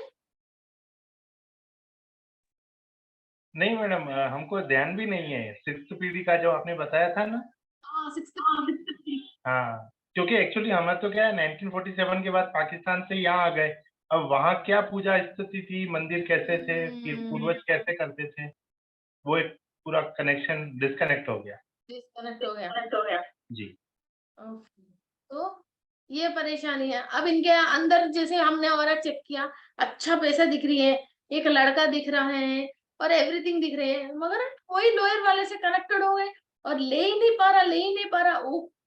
नहीं मैडम, हमको ध्यान भी नहीं है 6th पीढ़ी का जो आपने बताया था ना। हाँ, 60। हाँ, क्योंकि एक्चुअली हमें तो क्या है 1947 के बाद पाकिस्तान से यहाँ आ गए। अब वहाँ क्या पूजा स्थिति थी, मंदिर कैसे थे, फिर पूर्वज कैसे करते थे, वो एक पूरा कनेक्शन डिस्कनेक्ट हो गया। डिस्कनेक्ट हो गया। जी। तो ये परेशानी है। अब इनके अंदर जैसे हमने और चेक किया, अच्छा पैसा दिख रही है, एक लड़का दिख रहा है और एवरीथिंग दिख रही है, मगर कोई लोअर वाले से कनेक्टेड हो गए और ले ही नहीं पा रहा, ले ही नहीं पा रहा।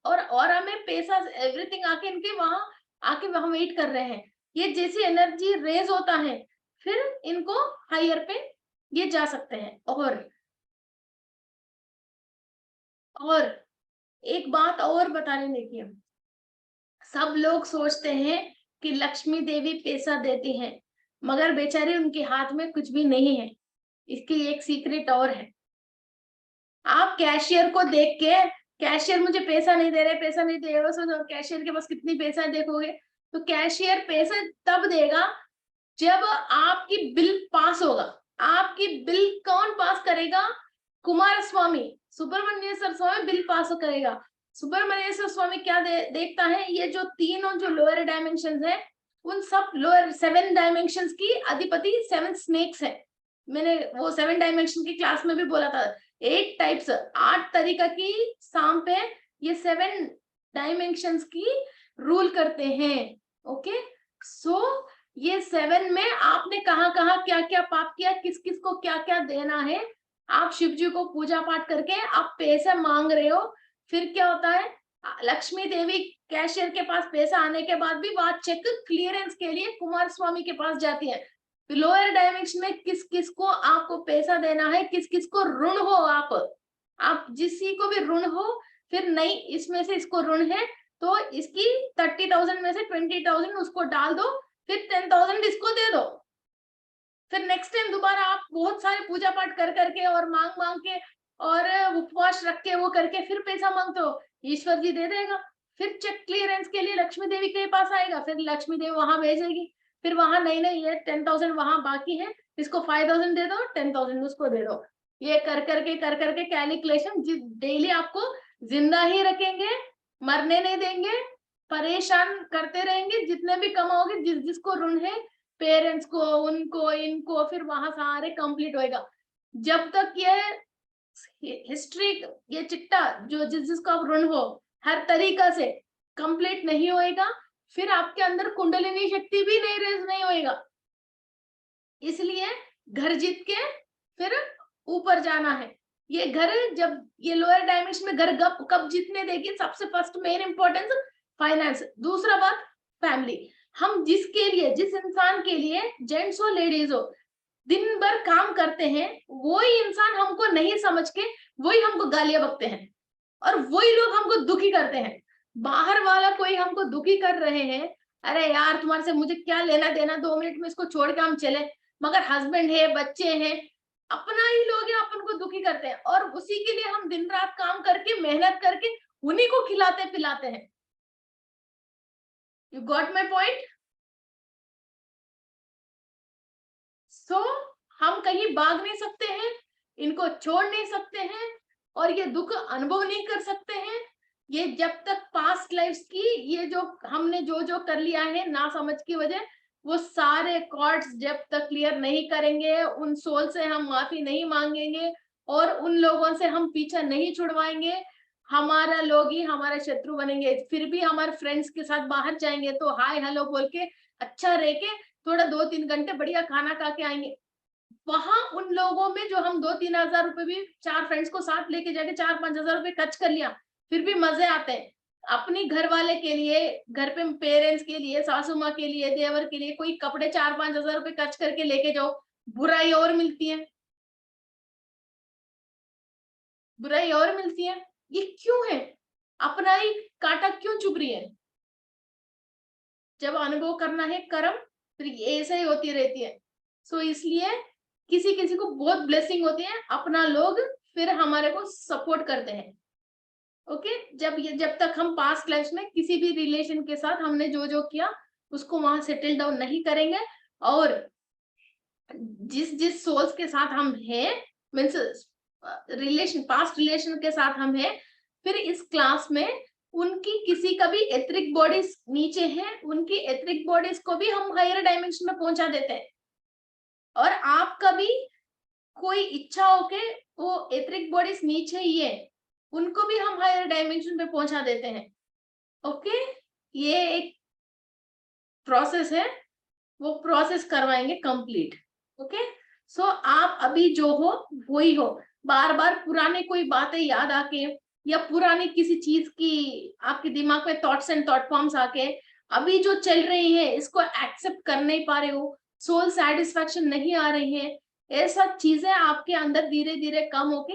और हमें पैसा एवरीथिंग आके इनके वहां आके वहां वेट कर रहे हैं। ये जैसी एनर्जी रेज होता है फिर इनको हायर पे ये जा सकते हैं। और एक बात और बताने देखिए, सब लोग सोचते हैं कि लक्ष्मी देवी पैसा देती हैं, मगर बेचारी उनके हाथ में कुछ भी नहीं है। इसकी एक सीक्रेट और है। आप कैशियर को देख के, कैशियर मुझे पैसा नहीं दे रहे, पैसा नहीं दे रहे, सोचो कैशियर के पास कितनी पैसा देखोगे, तो कैशियर पैसा तब देगा जब आपकी बिल पास होगा। आपकी बिल कौन पास करेगा? कुमार स्वामी, सुब्रमण्येश्वर स्वामी बिल पास करेगा। सुब्रमण्येश्वर स्वामी क्या देखता है? ये जो तीनों जो लोअर डायमेंशन है, उन सब लोअर 7 डायमेंशन की अधिपति 7 स्नेक्स है। मैंने वो 7 डायमेंशन की क्लास में भी बोला था, 8 टाइप्स, 8 तरीका की सांप है, ये 7 डायमेंशन की रूल करते हैं। ओके, सो ये 7 में आपने कहाँ कहाँ क्या क्या पाप किया, किस किस को क्या क्या देना है, आप शिव जी को पूजा पाठ करके आप पैसा मांग रहे हो, फिर क्या होता है? लक्ष्मी देवी कैशियर के पास पैसा आने के बाद भी बात चेक क्लियरेंस के लिए कुमार स्वामी के पास जाती है। लोअर डायमेंशन में किस किस को आपको पैसा देना है, किस किस को ऋण हो, आप जिसी को भी ऋण हो, फिर नहीं इसमें से इसको ऋण है तो इसकी 30,000 में से 20,000 उसको डाल दो, फिर 10,000 इसको दे दो। फिर नेक्स्ट टाइम दोबारा आप बहुत सारे पूजा पाठ कर करके और मांग मांग के और उपवास रख के वो करके फिर पैसा मांगते हो, ईश्वर जी दे देगा। फिर चेक क्लियरेंस के लिए लक्ष्मी देवी के पास आएगा, फिर लक्ष्मी देवी वहां भेजेगी, फिर वहां नहीं नहीं ये 10,000 वहां बाकी है, इसको 5,000 दे दो, 10,000 उसको दे दो। ये कर करके कैलकुलेशन डेली आपको जिंदा ही रखेंगे, मरने नहीं देंगे, परेशान करते रहेंगे। जितने भी कमाओगे, जिस जिसको ऋण है, पेरेंट्स को, उनको, इनको, फिर वहां सारे कंप्लीट होएगा। जब तक ये हिस्ट्री, ये चिट्टा जो जिस जिसको आप ऋण हो हर तरीका से कंप्लीट नहीं होएगा, फिर आपके अंदर कुंडलिनी शक्ति भी नहीं रेज नहीं होएगा। इसलिए घर जीत के फिर ऊपर जाना है। ये घर जब ये लोअर डायमेंशन में घर कब जीतने देगी? सबसे फर्स्ट मेन इंपॉर्टेंस फाइनेंस, दूसरा बात फैमिली। हम जिसके लिए, जिस इंसान के लिए, जेंट्स हो लेडीज हो, दिन भर काम करते हैं, वही इंसान हमको नहीं समझ के वही हमको गालियां बकते हैं और वही लोग हमको दुखी करते हैं। बाहर वाला कोई हमको दुखी कर रहे हैं, अरे यार तुम्हारे से मुझे क्या लेना देना, 2 मिनट में इसको छोड़ के हम चले, मगर हस्बैंड है, बच्चे हैं, अपना ही लोग हैं, अपन को दुखी करते हैं और उसी के लिए हम दिन रात काम करके मेहनत करके उन्हीं को खिलाते पिलाते हैं। You got my point? So हम कहीं भाग नहीं सकते हैं, इनको छोड़ नहीं सकते हैं और ये दुख अनुभव नहीं कर सकते हैं। ये जब तक पास्ट लाइफ्स की ये जो हमने जो जो कर लिया है ना समझ की वजह, वो सारे कॉर्ड्स जब तक क्लियर नहीं करेंगे, उन सोल से हम माफी नहीं मांगेंगे और उन लोगों से हम पीछा नहीं छुड़वाएंगे, हमारा लोग ही हमारे शत्रु बनेंगे। फिर भी हमारे फ्रेंड्स के साथ बाहर जाएंगे तो हाय हेलो बोल के अच्छा रह के थोड़ा 2-3 घंटे बढ़िया खाना खा के आएंगे। वहां उन लोगों में जो हम 2-3 हजार रुपए भी 4 फ्रेंड्स को साथ लेके जाके 4-5 हजार रुपए खर्च कर लिया, फिर भी मजे आते हैं। अपनी घर वाले के लिए, घर पे पेरेंट्स के लिए, सासू माँ के लिए, देवर के लिए कोई कपड़े 4-5 हजार रुपए खर्च करके लेके जाओ, बुराई और मिलती है, बुराई और मिलती है। ये क्यों है? अपना ही कांटा क्यों चुभ रही है? जब अनुभव करना है कर्म, फिर ऐसे ही होती रहती है। सो इसलिए किसी किसी को बहुत ब्लेसिंग होती है, अपना लोग फिर हमारे को सपोर्ट करते हैं। ओके, जब तक हम पास्ट लाइफ में किसी भी रिलेशन के साथ हमने जो जो किया उसको वहां सेटल डाउन नहीं करेंगे, और जिस जिस सोल्स के साथ हम हैं, मीन्स रिलेशन, पास्ट रिलेशन के साथ हम हैं, फिर इस क्लास में उनकी किसी का भी एथरिक बॉडीज नीचे है, उनकी एथरिक बॉडीज को भी हम हायर डायमेंशन में पहुंचा देते हैं। और आपका भी कोई इच्छा हो के वो एथरिक बॉडीज नीचे ही है, उनको भी हम हायर डायमेंशन पे पहुंचा देते हैं। ओके, ये एक प्रोसेस है, वो प्रोसेस करवाएंगे कंप्लीट। ओके, सो आप अभी जो हो वही हो, बार बार पुराने कोई बातें याद आके या पुरानी किसी चीज की आपके दिमाग में थॉट्स एंड थॉट फॉर्म्स आके अभी जो चल रही है इसको एक्सेप्ट कर नहीं पा रहे हो, सोल सेटिस्फैक्शन नहीं आ रही है, ऐसा चीजें आपके अंदर धीरे धीरे कम होके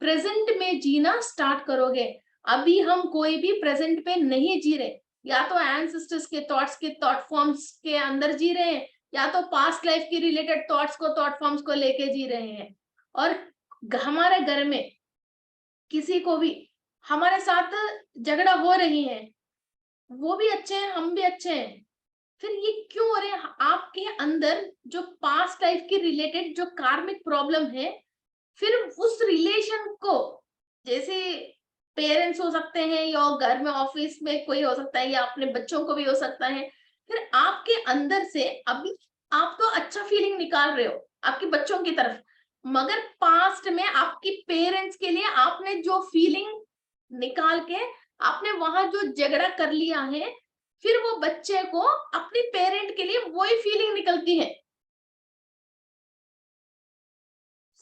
प्रेजेंट में जीना स्टार्ट करोगे। अभी हम कोई भी प्रेजेंट पे नहीं जी रहे, या तो एंसेस्टर्स के थॉट्स के थॉट फॉर्म्स के अंदर जी रहे हैं, या तो पास्ट लाइफ की रिलेटेड थॉट्स को, थॉट फॉर्म्स को लेके जी रहे हैं। और हमारे घर में किसी को भी हमारे साथ झगड़ा हो रही है, वो भी अच्छे हैं, हम भी अच्छे हैं, फिर ये क्यों हो रहे हैं? आपके अंदर जो पास्ट लाइफ की रिलेटेड जो कार्मिक प्रॉब्लम है, फिर उस रिलेशन को, जैसे पेरेंट्स हो सकते हैं या घर में ऑफिस में कोई हो सकता है या अपने बच्चों को भी हो सकता है, फिर आपके अंदर से अभी आप तो अच्छा फीलिंग निकाल रहे हो आपके बच्चों की तरफ, मगर पास्ट में आपकी पेरेंट्स के लिए आपने जो फीलिंग निकाल के आपने वहां जो झगड़ा कर लिया है, फिर वो बच्चे को अपनी पेरेंट के लिए वही फीलिंग निकलती है।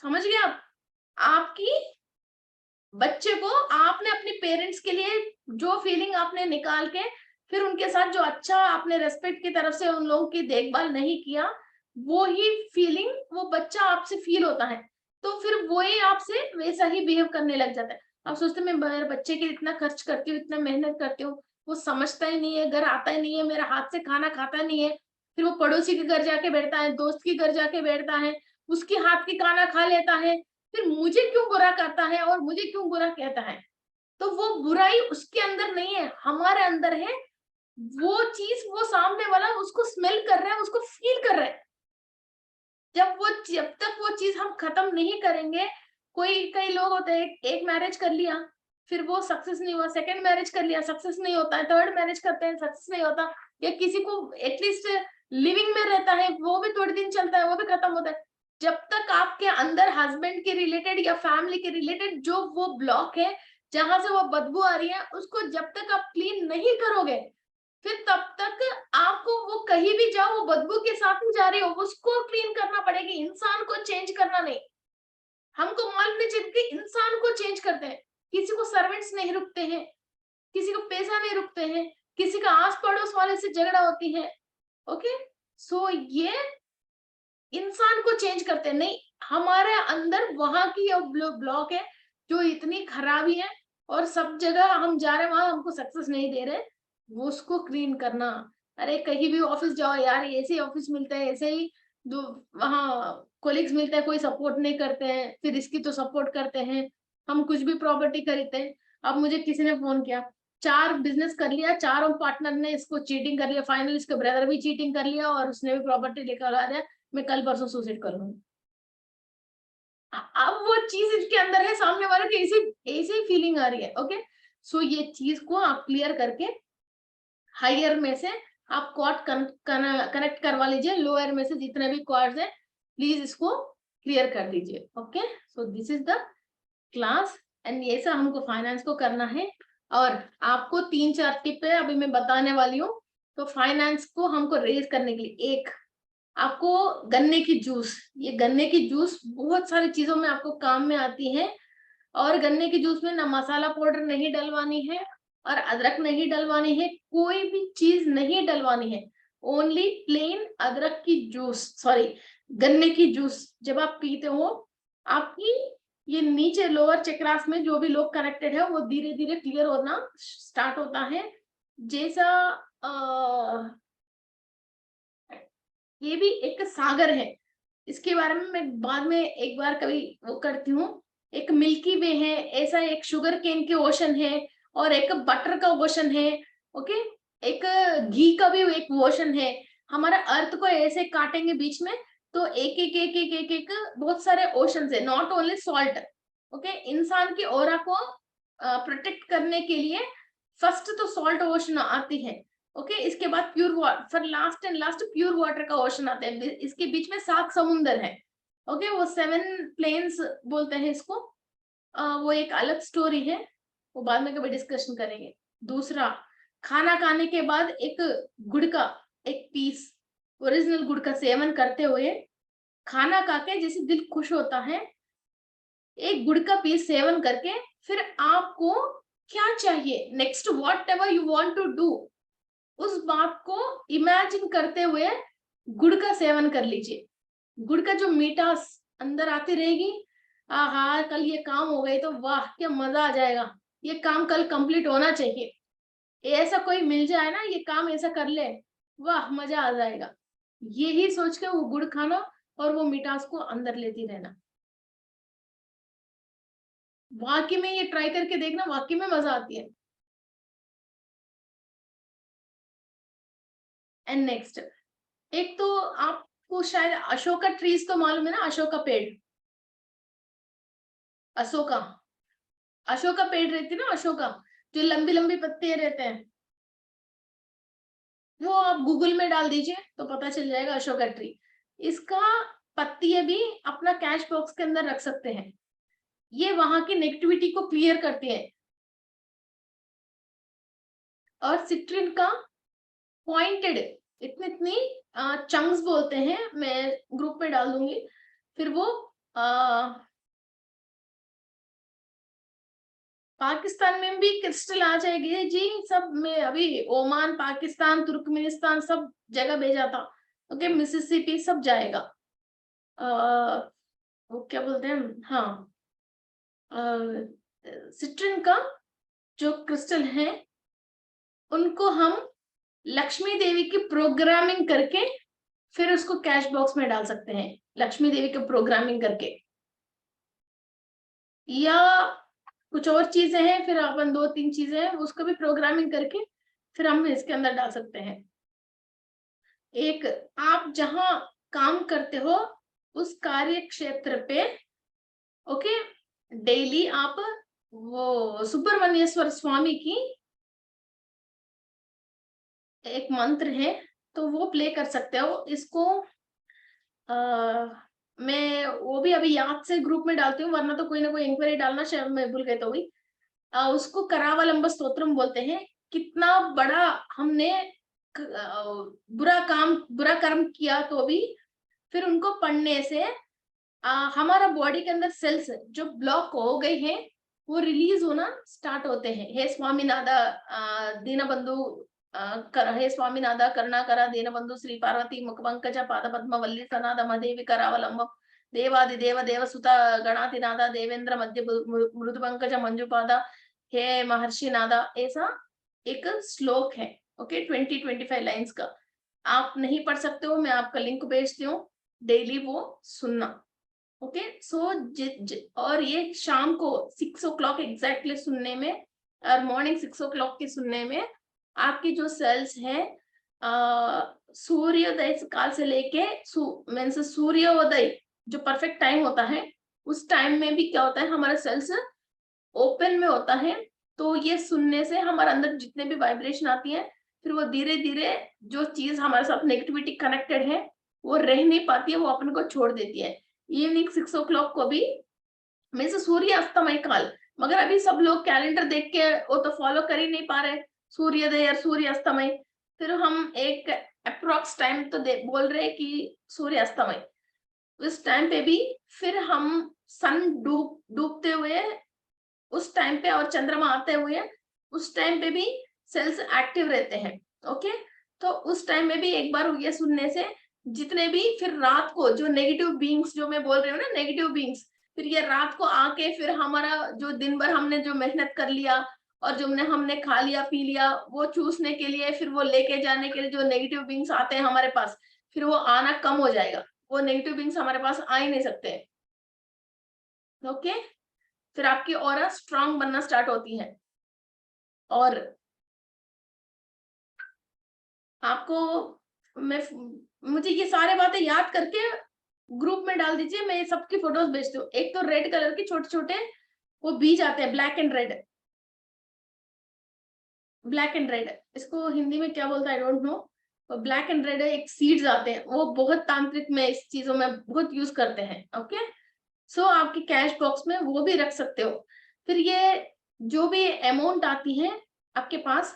समझ गए आप? आपकी बच्चे को आपने अपने पेरेंट्स के लिए जो फीलिंग आपने निकाल के फिर उनके साथ जो अच्छा आपने रेस्पेक्ट की तरफ से उन लोगों की देखभाल नहीं किया, वो ही फीलिंग वो बच्चा आपसे फील होता है, तो फिर वो ही आपसे वैसा ही बिहेव करने लग जाता है। आप सोचते मैं मेरे बच्चे के लिए इतना खर्च करती हूँ, इतना मेहनत करती हूँ, वो समझता ही नहीं है, घर आता ही नहीं है, मेरा हाथ से खाना खाता नहीं है, फिर वो पड़ोसी के घर जाके बैठता है, दोस्त के घर जाके बैठता है, उसके हाथ की खाना खा लेता है, फिर मुझे क्यों बुरा करता है और मुझे क्यों बुरा कहता है? तो वो बुराई उसके अंदर नहीं है, हमारे अंदर है। वो चीज वो सामने वाला उसको स्मेल कर रहा है, उसको फील कर रहा है। जब तक वो चीज हम खत्म नहीं करेंगे, कई लोग होते हैं एक मैरिज कर लिया फिर वो सक्सेस नहीं हुआ, सेकंड मैरिज कर लिया सक्सेस नहीं होता है, थर्ड मैरिज करते हैं सक्सेस नहीं होता, या किसी को एटलीस्ट लिविंग में रहता है वो भी थोड़े दिन चलता है वो भी खत्म होता है। जब तक आपके अंदर हस्बैंड के रिलेटेड या फैमिली के रिलेटेड जो वो ब्लॉक है, जहां से वो बदबू आ रही है, उसको जब तक आप क्लीन नहीं करोगे, फिर तब तक आपको वो कहीं भी जाओ वो बदबू के साथ ही जा रही हो, उसको क्लीन करना पड़ेगी, इंसान को चेंज करना नहीं। हमको मालूम नहीं चलती, इंसान को चेंज करते हैं। किसी को सर्वेंट्स नहीं रुकते हैं, किसी को पैसा नहीं रुकते हैं, किसी का आस पड़ोस वाले से झगड़ा होती है। ओके, सो ये इंसान को चेंज करते नहीं, हमारे अंदर वहां की ब्लॉक है जो इतनी खराबी है, और सब जगह हम जा रहे हैं वहां हमको सक्सेस नहीं दे रहे, वो उसको क्लीन करना। अरे कहीं भी ऑफिस जाओ यार, ऐसे ही ऑफिस मिलता है, ऐसे ही जो वहाँ कोलिग्स मिलते हैं, कोई सपोर्ट नहीं करते हैं, फिर इसकी तो सपोर्ट करते हैं। हम कुछ भी प्रॉपर्टी खरीदते हैं, अब मुझे किसी ने फोन किया, 4 बिजनेस कर लिया, चारों पार्टनर ने इसको चीटिंग कर लिया, फाइनल इसका ब्रदर भी चीटिंग कर लिया और उसने भी प्रॉपर्टी लेकर आ दिया, मैं कल परसों सुसाइड कर लूंगी। अब वो चीज इसके अंदर है, सामने वाले की ऐसे ऐसे ही फीलिंग आ रही है। ओके, सो ये चीज को आप क्लियर करके हायर में से आप कॉर्ड कनेक्ट करवा लीजिए, लोअर में से जितने भी कॉर्ड्स है प्लीज इसको क्लियर कर दीजिए। Okay, so this is the class and ये सब हमको फाइनेंस को करना है। और आपको 3-4 टिप है अभी मैं बताने वाली हूँ। तो फाइनेंस को हमको रेज करने के लिए, एक आपको गन्ने की जूस, ये गन्ने की जूस बहुत सारी चीजों में आपको काम में आती है। और गन्ने की जूस में ना मसाला पाउडर नहीं डलवानी है और अदरक नहीं डलवानी है, कोई भी चीज नहीं डलवानी है, ओनली प्लेन अदरक की जूस, सॉरी गन्ने की जूस जब आप पीते हो, आपकी ये नीचे लोअर चक्रास में जो भी लोग कनेक्टेड है वो धीरे धीरे क्लियर होना स्टार्ट होता है। जैसा ये भी एक सागर है, इसके बारे में मैं बाद में एक बार कभी वो करती हूँ। एक मिल्की वे है, ऐसा एक शुगर केन के ओशन है, और एक बटर का ओशन है। ओके, एक घी का भी एक ओशन है। हमारा अर्थ को ऐसे काटेंगे बीच में, तो एक एक एक एक एक एक बहुत सारे ओशन है, नॉट ओनली सॉल्ट। ओके, इंसान की ऑरा को प्रोटेक्ट करने के लिए फर्स्ट तो सॉल्ट ओशन आती है। ओके, इसके बाद प्योर वाटर, फिर last and last pure water का ओशन आता है। इसके बीच में 7 समुंदर है। ओके, वो 7 प्लेन्स बोलते हैं इसको। वो एक अलग स्टोरी है, वो बाद में कभी डिस्कशन करेंगे। दूसरा, खाना खाने के बाद एक गुड़ का एक पीस, ओरिजिनल गुड़ का सेवन करते हुए, खाना खा के जैसे दिल खुश होता है, एक गुड़ का पीस सेवन करके फिर आपको क्या चाहिए next, whatever you want to do, उस बात को इमेजिन करते हुए गुड़ का सेवन कर लीजिए। गुड़ का जो मीठास अंदर आती रहेगी, आहा कल ये काम हो गए तो वाह क्या मजा आ जाएगा, ये काम कल कंप्लीट होना चाहिए, ये ऐसा कोई मिल जाए ना, ये काम ऐसा कर ले, वाह मजा आ जाएगा। यही सोच के वो गुड़ खाना और वो मिठास को अंदर लेती रहना। वाकई में ये ट्राई करके देखना, वाकई में मजा आती है। एंड नेक्स्ट, एक तो आपको शायद अशोका ट्रीज तो मालूम है ना, अशोका पेड़, अशोका, अशोका पेड़ रहती है ना, अशोका जो लंबी लंबी पत्तियां रहते हैं, वो आप गूगल में डाल दीजिए तो पता चल जाएगा, अशोका ट्री। इसका पत्तियां भी अपना कैश बॉक्स के अंदर रख सकते हैं, ये वहां की नेगेटिविटी को क्लियर करती है। और सिट्रिन का पॉइंटेड इतनी इतनी चंक्स बोलते हैं, मैं ग्रुप में डाल दूंगी, फिर वो पाकिस्तान में भी क्रिस्टल आ जाएगी जी, सब में अभी ओमान, पाकिस्तान, तुर्कमेनिस्तान सब जगह भेजा था। ओके, मिसिसिपी सब जाएगा। वो क्या बोलते हैं, हाँ, सिट्रिन का जो क्रिस्टल है, उनको हम लक्ष्मी देवी की प्रोग्रामिंग करके फिर उसको कैश बॉक्स में डाल सकते हैं, लक्ष्मी देवी की प्रोग्रामिंग करके। या कुछ और चीजें हैं, फिर अपन 2-3 चीजें हैं उसको भी प्रोग्रामिंग करके फिर हम इसके अंदर डाल सकते हैं। एक, आप जहां काम करते हो उस कार्य क्षेत्र पे, ओके, डेली आप वो सुब्रमण्येश्वर स्वामी की एक मंत्र है तो वो प्ले कर सकते हो। इसको मैं वो भी अभी याद से ग्रुप में डालती हूँ, वरना तो कोई ना कोई इंक्वायरी डालना, शायद मैं भूल गई तो भी। उसको करावलंब स्तोत्रम बोलते हैं। कितना बड़ा हमने बुरा कर्म किया तो भी फिर उनको पढ़ने से हमारा बॉडी के अंदर सेल्स जो ब्लॉक हो गए हैं वो रिलीज होना स्टार्ट होते हैं। हे स्वामीनादा दीनबंधु, हे स्वामीनादा करुणाकरा दीनबंधु श्री पार्वती मुखपंकज पाद पद्म वल्ली सनाद मदेवी करावलंबम देवादिदेव देवसुता गणातिनादा देवेंद्र मध्य मृदु पंकज मंजुपादा हे महर्षि नादा, ऐसा एक श्लोक है। ओके, 20-25 लाइन्स का। आप नहीं पढ़ सकते हो, मैं आपका लिंक भेजती हूँ, डेली वो सुनना। ओके, सो और ये शाम को 6 o'clock एग्जैक्टली सुनने में, और मॉर्निंग 6 o'clock के सुनने में आपकी जो सेल्स हैं सूर्योदय काल से लेके मीन्स सूर्योदय जो परफेक्ट टाइम होता है, उस टाइम में भी क्या होता है, हमारा सेल्स ओपन में होता है। तो ये सुनने से हमारे अंदर जितने भी वाइब्रेशन आती है, फिर वो धीरे धीरे जो चीज हमारे साथ नेगेटिविटी कनेक्टेड है वो रह नहीं पाती है, वो अपन को छोड़ देती है। इवनिंग 6 o'clock को भी मीन्स सूर्य अस्तमय काल, मगर अभी सब लोग कैलेंडर देख के वो तो फॉलो कर ही नहीं पा रहे, सूर्योदय और सूर्य अस्तमय। फिर हम एक अप्रोक्स टाइम तो बोल रहे हैं कि सूर्य अस्तमय, उस टाइम पे भी फिर हम सन डूबते हुए उस टाइम पे और चंद्रमा आते हुए उस टाइम पे भी सेल्स एक्टिव रहते हैं। ओके, तो उस टाइम में भी एक बार ये सुनने से जितने भी फिर रात को जो नेगेटिव बीइंग्स, जो मैं बोल रही हूँ ना नेगेटिव बीइंग्स, फिर ये रात को आके फिर हमारा जो दिन भर हमने जो मेहनत कर लिया और जो हमने खा लिया पी लिया, वो चूसने के लिए, फिर वो लेके जाने के लिए जो नेगेटिव बीइंग्स आते हैं हमारे पास, फिर वो आना कम हो जाएगा। वो नेगेटिव बीइंग्स हमारे पास आ ही नहीं सकते। ओके, फिर आपकी ऑरा स्ट्रांग बनना स्टार्ट होती है। और आपको मुझे ये सारे बातें याद करके ग्रुप में डाल दीजिए, मैं सबकी फोटोज भेजती हूँ। एक तो रेड कलर के छोटे छोटे वो बीज आते हैं, black and red, black and red, इसको हिंदी में क्या बोलता है आई डोंट नो। तो ब्लैक एंड रेड एक सीड्स आते हैं, वो बहुत तांत्रिक में इस चीजों में बहुत यूज करते हैं। ओके, सो आपकी कैश बॉक्स में वो भी रख सकते हो। फिर ये जो भी अमाउंट आती है आपके पास,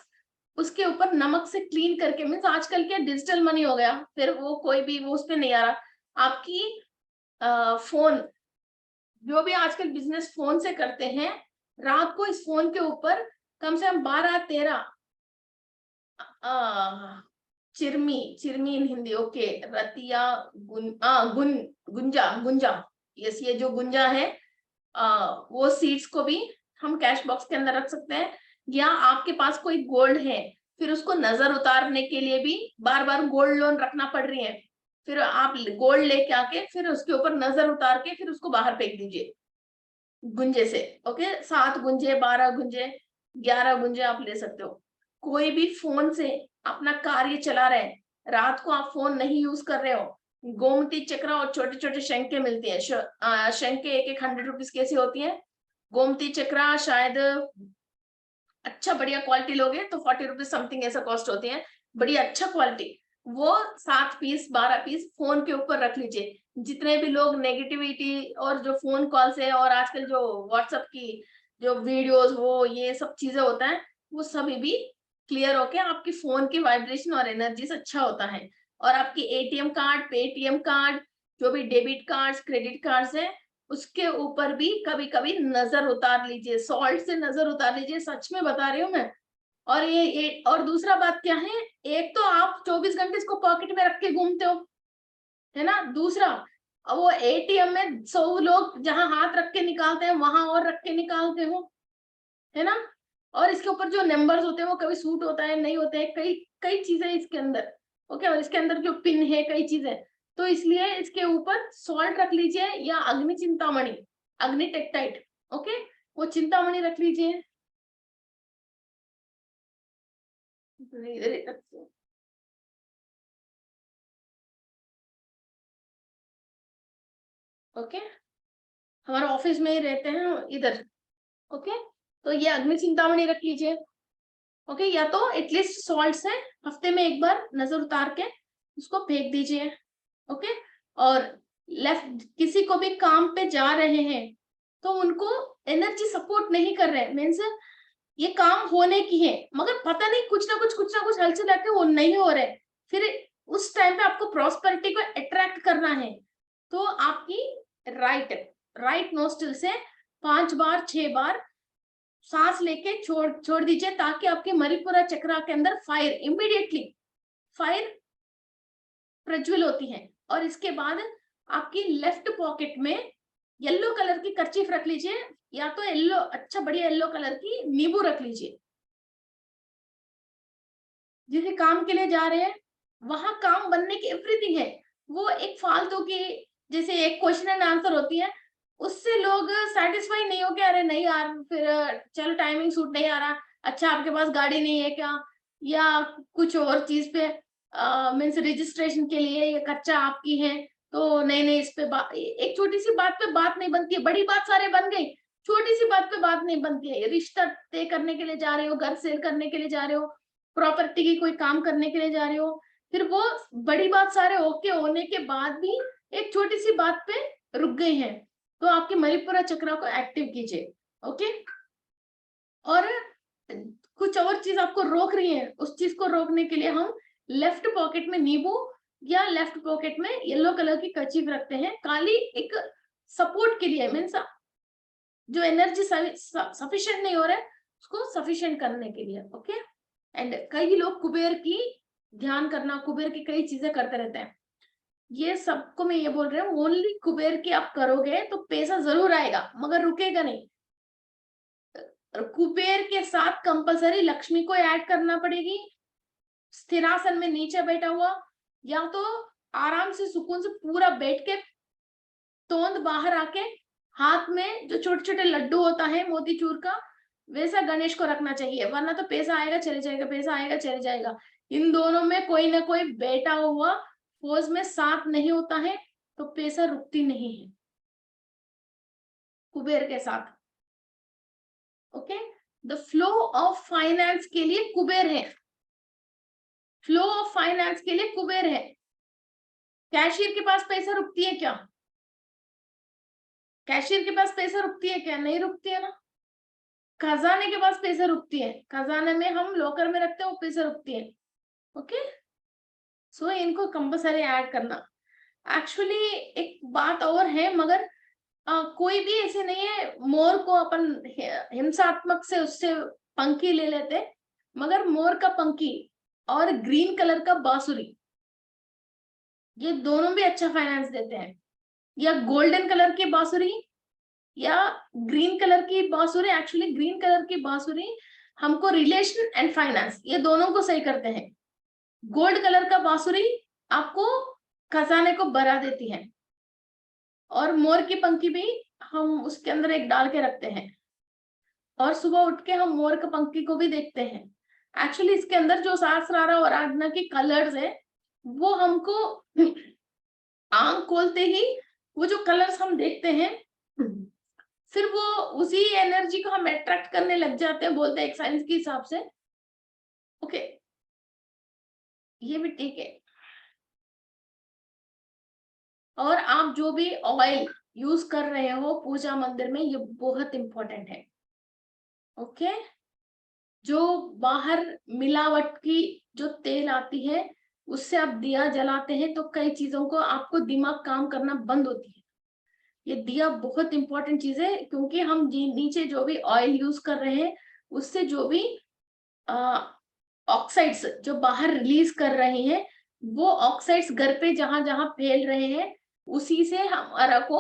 उसके ऊपर नमक से क्लीन करके, मीन्स आजकल क्या डिजिटल मनी हो गया, फिर वो कोई भी वो उस पे नहीं आ रहा। आपकी फोन, जो भी आजकल बिजनेस फोन से करते हैं, रात को इस फोन के ऊपर कम से कम 12-13 चिरमी, चिरमी इन हिंदी, ओके, रतिया गुंजा, गुंजा, यस, ये जो गुंजा है वो सीड्स को भी हम कैश बॉक्स के अंदर रख सकते हैं। या आपके पास कोई गोल्ड है, फिर उसको नजर उतारने के लिए भी बार बार गोल्ड लोन रखना पड़ रही है, फिर आप गोल्ड लेके आके फिर उसके ऊपर नजर उतार के फिर उसको बाहर फेंक दीजिए गुंजे से। ओके, 7 गुंजे, 12 गुंजे, 11 गुंजे आप ले सकते हो। कोई भी फोन से अपना कार्य चला रहे हैं, रात को आप फोन नहीं यूज कर रहे हो, गोमती चक्र और छोटे छोटे शंखे मिलती है, शंखे एक 100 रुपीज की ऐसी होती है। गोमती चक्र शायद अच्छा बढ़िया क्वालिटी लोगे तो 40 रुपीज समथिंग ऐसा कॉस्ट होती है, बड़ी अच्छा क्वालिटी। वो 7 पीस 12 पीस फोन के ऊपर रख लीजिए। जितने भी लोग नेगेटिविटी और जो फोन कॉल से और आजकल जो व्हाट्सएप की जो वीडियोस वो ये सब चीजें होता है, वो सभी भी क्लियर होके आपकी फोन की वाइब्रेशन और एनर्जी से अच्छा होता है। और आपकी एटीएम कार्ड, पेटीएम कार्ड, जो भी डेबिट कार्ड्स, क्रेडिट कार्ड्स है, उसके ऊपर भी कभी कभी नजर उतार लीजिए, सॉल्ट से नजर उतार लीजिए, सच में बता रही हूँ मैं। और ये और दूसरा बात क्या है, एक तो आप 24 घंटे इसको पॉकेट में रख के घूमते हो, है ना। दूसरा, अब वो एटीएम में 100 लोग जहां हाथ रख के निकालते हैं वहां और रख के निकालते हो, है ना। और इसके ऊपर जो नंबर्स होते हैं वो कभी सूट होता है नहीं होते हैं, कई कई चीजें इसके अंदर। ओके, और इसके अंदर जो पिन है कई चीजें, तो इसलिए इसके ऊपर सॉल्ट रख लीजिए या अग्नि चिंतामणि, अग्नि टेक्टाइट, ओके, वो चिंतामणि रख लीजिए। ओके, हमारे ऑफिस में ही रहते हैं इधर। ओके, तो ये अग्नि चिंतामणि रख लीजिए। ओके, या तो एटलीस्ट सॉल्ट से हफ्ते में एक बार नजर उतार के उसको फेंक दीजिए। ओके, और लेफ्ट किसी को भी काम पे जा रहे हैं तो उनको एनर्जी सपोर्ट नहीं कर रहे, मीन्स ये काम होने की है मगर पता नहीं कुछ ना कुछ हलचल आके वो नहीं हो रहे, फिर उस टाइम पे आपको प्रॉस्पेरिटी को अट्रैक्ट करना है, तो आपकी राइट राइट नोस्ट्रिल से 5 बार 6 बार सांस लेके छोड़ छोड़ दीजिए, ताकि आपके मणिपुरा चक्रा के अंदर फायर इमीडिएटली फायर प्रज्वल होती है। और इसके बाद आपकी लेफ्ट पॉकेट में येलो कलर की कर्चीफ रख लीजिए, या तो येलो, अच्छा बढ़िया येलो कलर की नींबू रख लीजिए। जिस काम के लिए जा रहे हैं वहां काम बनने की एवरीथिंग है, वो एक फालतू की जैसे एक क्वेश्चन एंड आंसर होती है, उससे लोग सेटिस्फाई नहीं हो के, अरे नहीं यार फिर चलो टाइमिंग सूट नहीं आ रहा, अच्छा आपके पास गाड़ी नहीं है क्या, या कुछ और चीज पे मीन्स रजिस्ट्रेशन के लिए ये कच्चा आपकी है, तो नहीं नहीं इस पे एक छोटी सी बात पे बात नहीं बनती है, बड़ी बात सारे बन गई, छोटी सी बात पे बात नहीं बनती है। रिश्ता तय करने के लिए जा रहे हो, घर सेल करने के लिए जा रहे हो, प्रॉपर्टी की कोई काम करने के लिए जा रहे हो, फिर वो बड़ी बात सारे ओके होने के बाद भी एक छोटी सी बात पे रुक गए हैं, तो आपके मणिपुरा चक्र को एक्टिव कीजिए। ओके, और कुछ और चीज आपको रोक रही है, उस चीज को रोकने के लिए हम लेफ्ट पॉकेट में नींबू या लेफ्ट पॉकेट में येलो कलर की कर्चीफ रखते हैं, काली, एक सपोर्ट के लिए, मीन्स जो एनर्जी सफिशिएंट नहीं हो रहा है उसको सफिशिएंट करने के लिए। ओके, एंड कई लोग कुबेर की ध्यान करना, कुबेर की कई चीजें करते रहते हैं, ये सबको मैं ये बोल रही हूँ, ओनली कुबेर की आप करोगे तो पैसा जरूर आएगा मगर रुकेगा नहीं। कुबेर के साथ कंपलसरी लक्ष्मी को ऐड करना पड़ेगी, स्थिरासन में नीचे बैठा हुआ, या तो आराम से सुकून से पूरा बैठ के तोंद बाहर आके हाथ में जो छोटे छोटे लड्डू होता है मोतीचूर का, वैसा गणेश को रखना चाहिए, वरना तो पैसा आएगा चले जाएगा, पैसा आएगा चले जाएगा। इन दोनों में कोई ना कोई बैठा हुआ फौज में साथ नहीं होता है तो पैसा रुकती नहीं है कुबेर के साथ। Okay, the flow of finance के लिए कुबेर है, फ्लो ऑफ फाइनेंस के लिए कुबेर है। कैशियर के पास पैसा रुकती है क्या? कैशियर के पास पैसा रुकती है क्या? नहीं रुकती है ना। खजाने के पास पैसा रुकती है, खजाने में हम लॉकर में रखते हैं, वो पैसा रुकती है। ओके, सो इनको कंपलसरी ऐड करना। एक्चुअली एक बात और है, मगर कोई भी ऐसे नहीं है, मोर को अपन हिंसात्मक से उससे पंखी ले लेते, मगर मोर का पंखी और ग्रीन कलर का बांसुरी, ये दोनों भी अच्छा फाइनेंस देते हैं। या गोल्डन कलर की बांसुरी या ग्रीन कलर की बांसुरी, एक्चुअली ग्रीन कलर की बांसुरी हमको रिलेशन एंड फाइनेंस ये दोनों को सही करते हैं। गोल्ड कलर का बांसुरी आपको खजाने को बढ़ा देती है, और मोर की पंखी भी हम उसके अंदर एक डाल के रखते हैं, और सुबह उठ के हम मोर की पंखी को भी देखते हैं। एक्चुअली इसके अंदर जो सहस्रारा और आराधना की कलर्स है, वो हमको आंख खोलते ही वो जो कलर्स हम देखते हैं, फिर वो उसी एनर्जी को हम अट्रैक्ट करने लग जाते हैं, बोलते हैं एक साइंस के हिसाब से। ओके, ये भी ठीक है। और आप जो भी ऑयल यूज कर रहे हो पूजा मंदिर में, ये बहुत इंपॉर्टेंट है। ओके, जो बाहर मिलावट की जो तेल आती है उससे आप दिया जलाते हैं तो कई चीजों को आपको दिमाग काम करना बंद होती है। ये दिया बहुत इंपॉर्टेंट चीज है, क्योंकि हम नीचे जो भी ऑयल यूज कर रहे हैं उससे जो भी ऑक्साइड्स जो बाहर रिलीज कर रहे हैं, वो ऑक्साइड्स घर पे जहां जहां फैल रहे हैं, उसी से हमारा को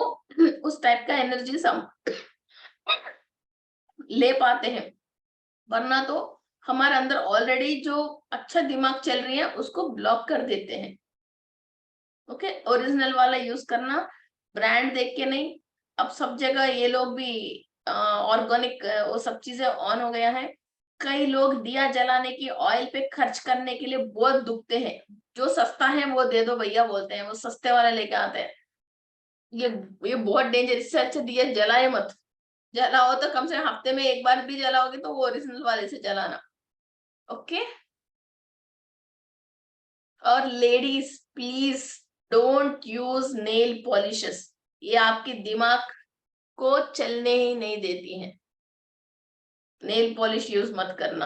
उस टाइप का एनर्जी हम ले पाते हैं। वरना तो हमारे अंदर ऑलरेडी जो अच्छा दिमाग चल रही है उसको ब्लॉक कर देते हैं। ओके, ओरिजिनल वाला यूज करना, ब्रांड देख के नहीं। अब सब जगह ये लोग भी ऑर्गेनिक वो सब चीजें ऑन हो गया है। कई लोग दिया जलाने की ऑयल पे खर्च करने के लिए बहुत दुखते हैं, जो सस्ता है वो दे दो भैया बोलते हैं, वो सस्ते वाला लेके आते हैं। ये ये बहुत डेंजर, इससे अच्छा दिया जलाए मत, जलाओ तो कम से कम हफ्ते में एक बार भी जलाओगे तो वो ओरिजिनल वाले से जलाना। ओके, और ladies please don't use nail polishes, ये आपके दिमाग को चलने ही नहीं देती हैं। नेल पॉलिश यूज मत करना।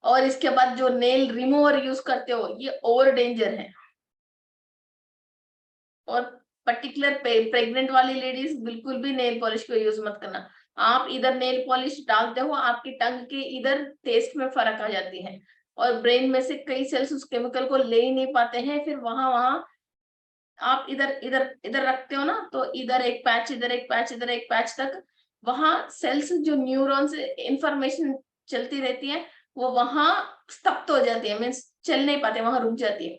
और इसके बाद जो नेल रिमूवर यूज करते हो ये और डेंजर है। और पर्टिकुलर प्रेग्नेंट वाली लेडीज बिल्कुल भी नेल पॉलिश को यूज मत करना। आप इधर नेल पॉलिश डालते हो, आपकी टंग के इधर टेस्ट में फर्क आ जाती है, और ब्रेन में से कई सेल्स उस केमिकल को ले ही नहीं पाते हैं, फिर वहां वहां आप इधर इधर इधर रखते हो ना, तो इधर एक पैच इधर एक पैच इधर एक पैच तक वहां सेल्स जो न्यूरॉन्स इंफॉर्मेशन चलती रहती है वो वहां स्तब्ध हो जाती है, मीन्स चल नहीं पाते, वहां रुक जाती है।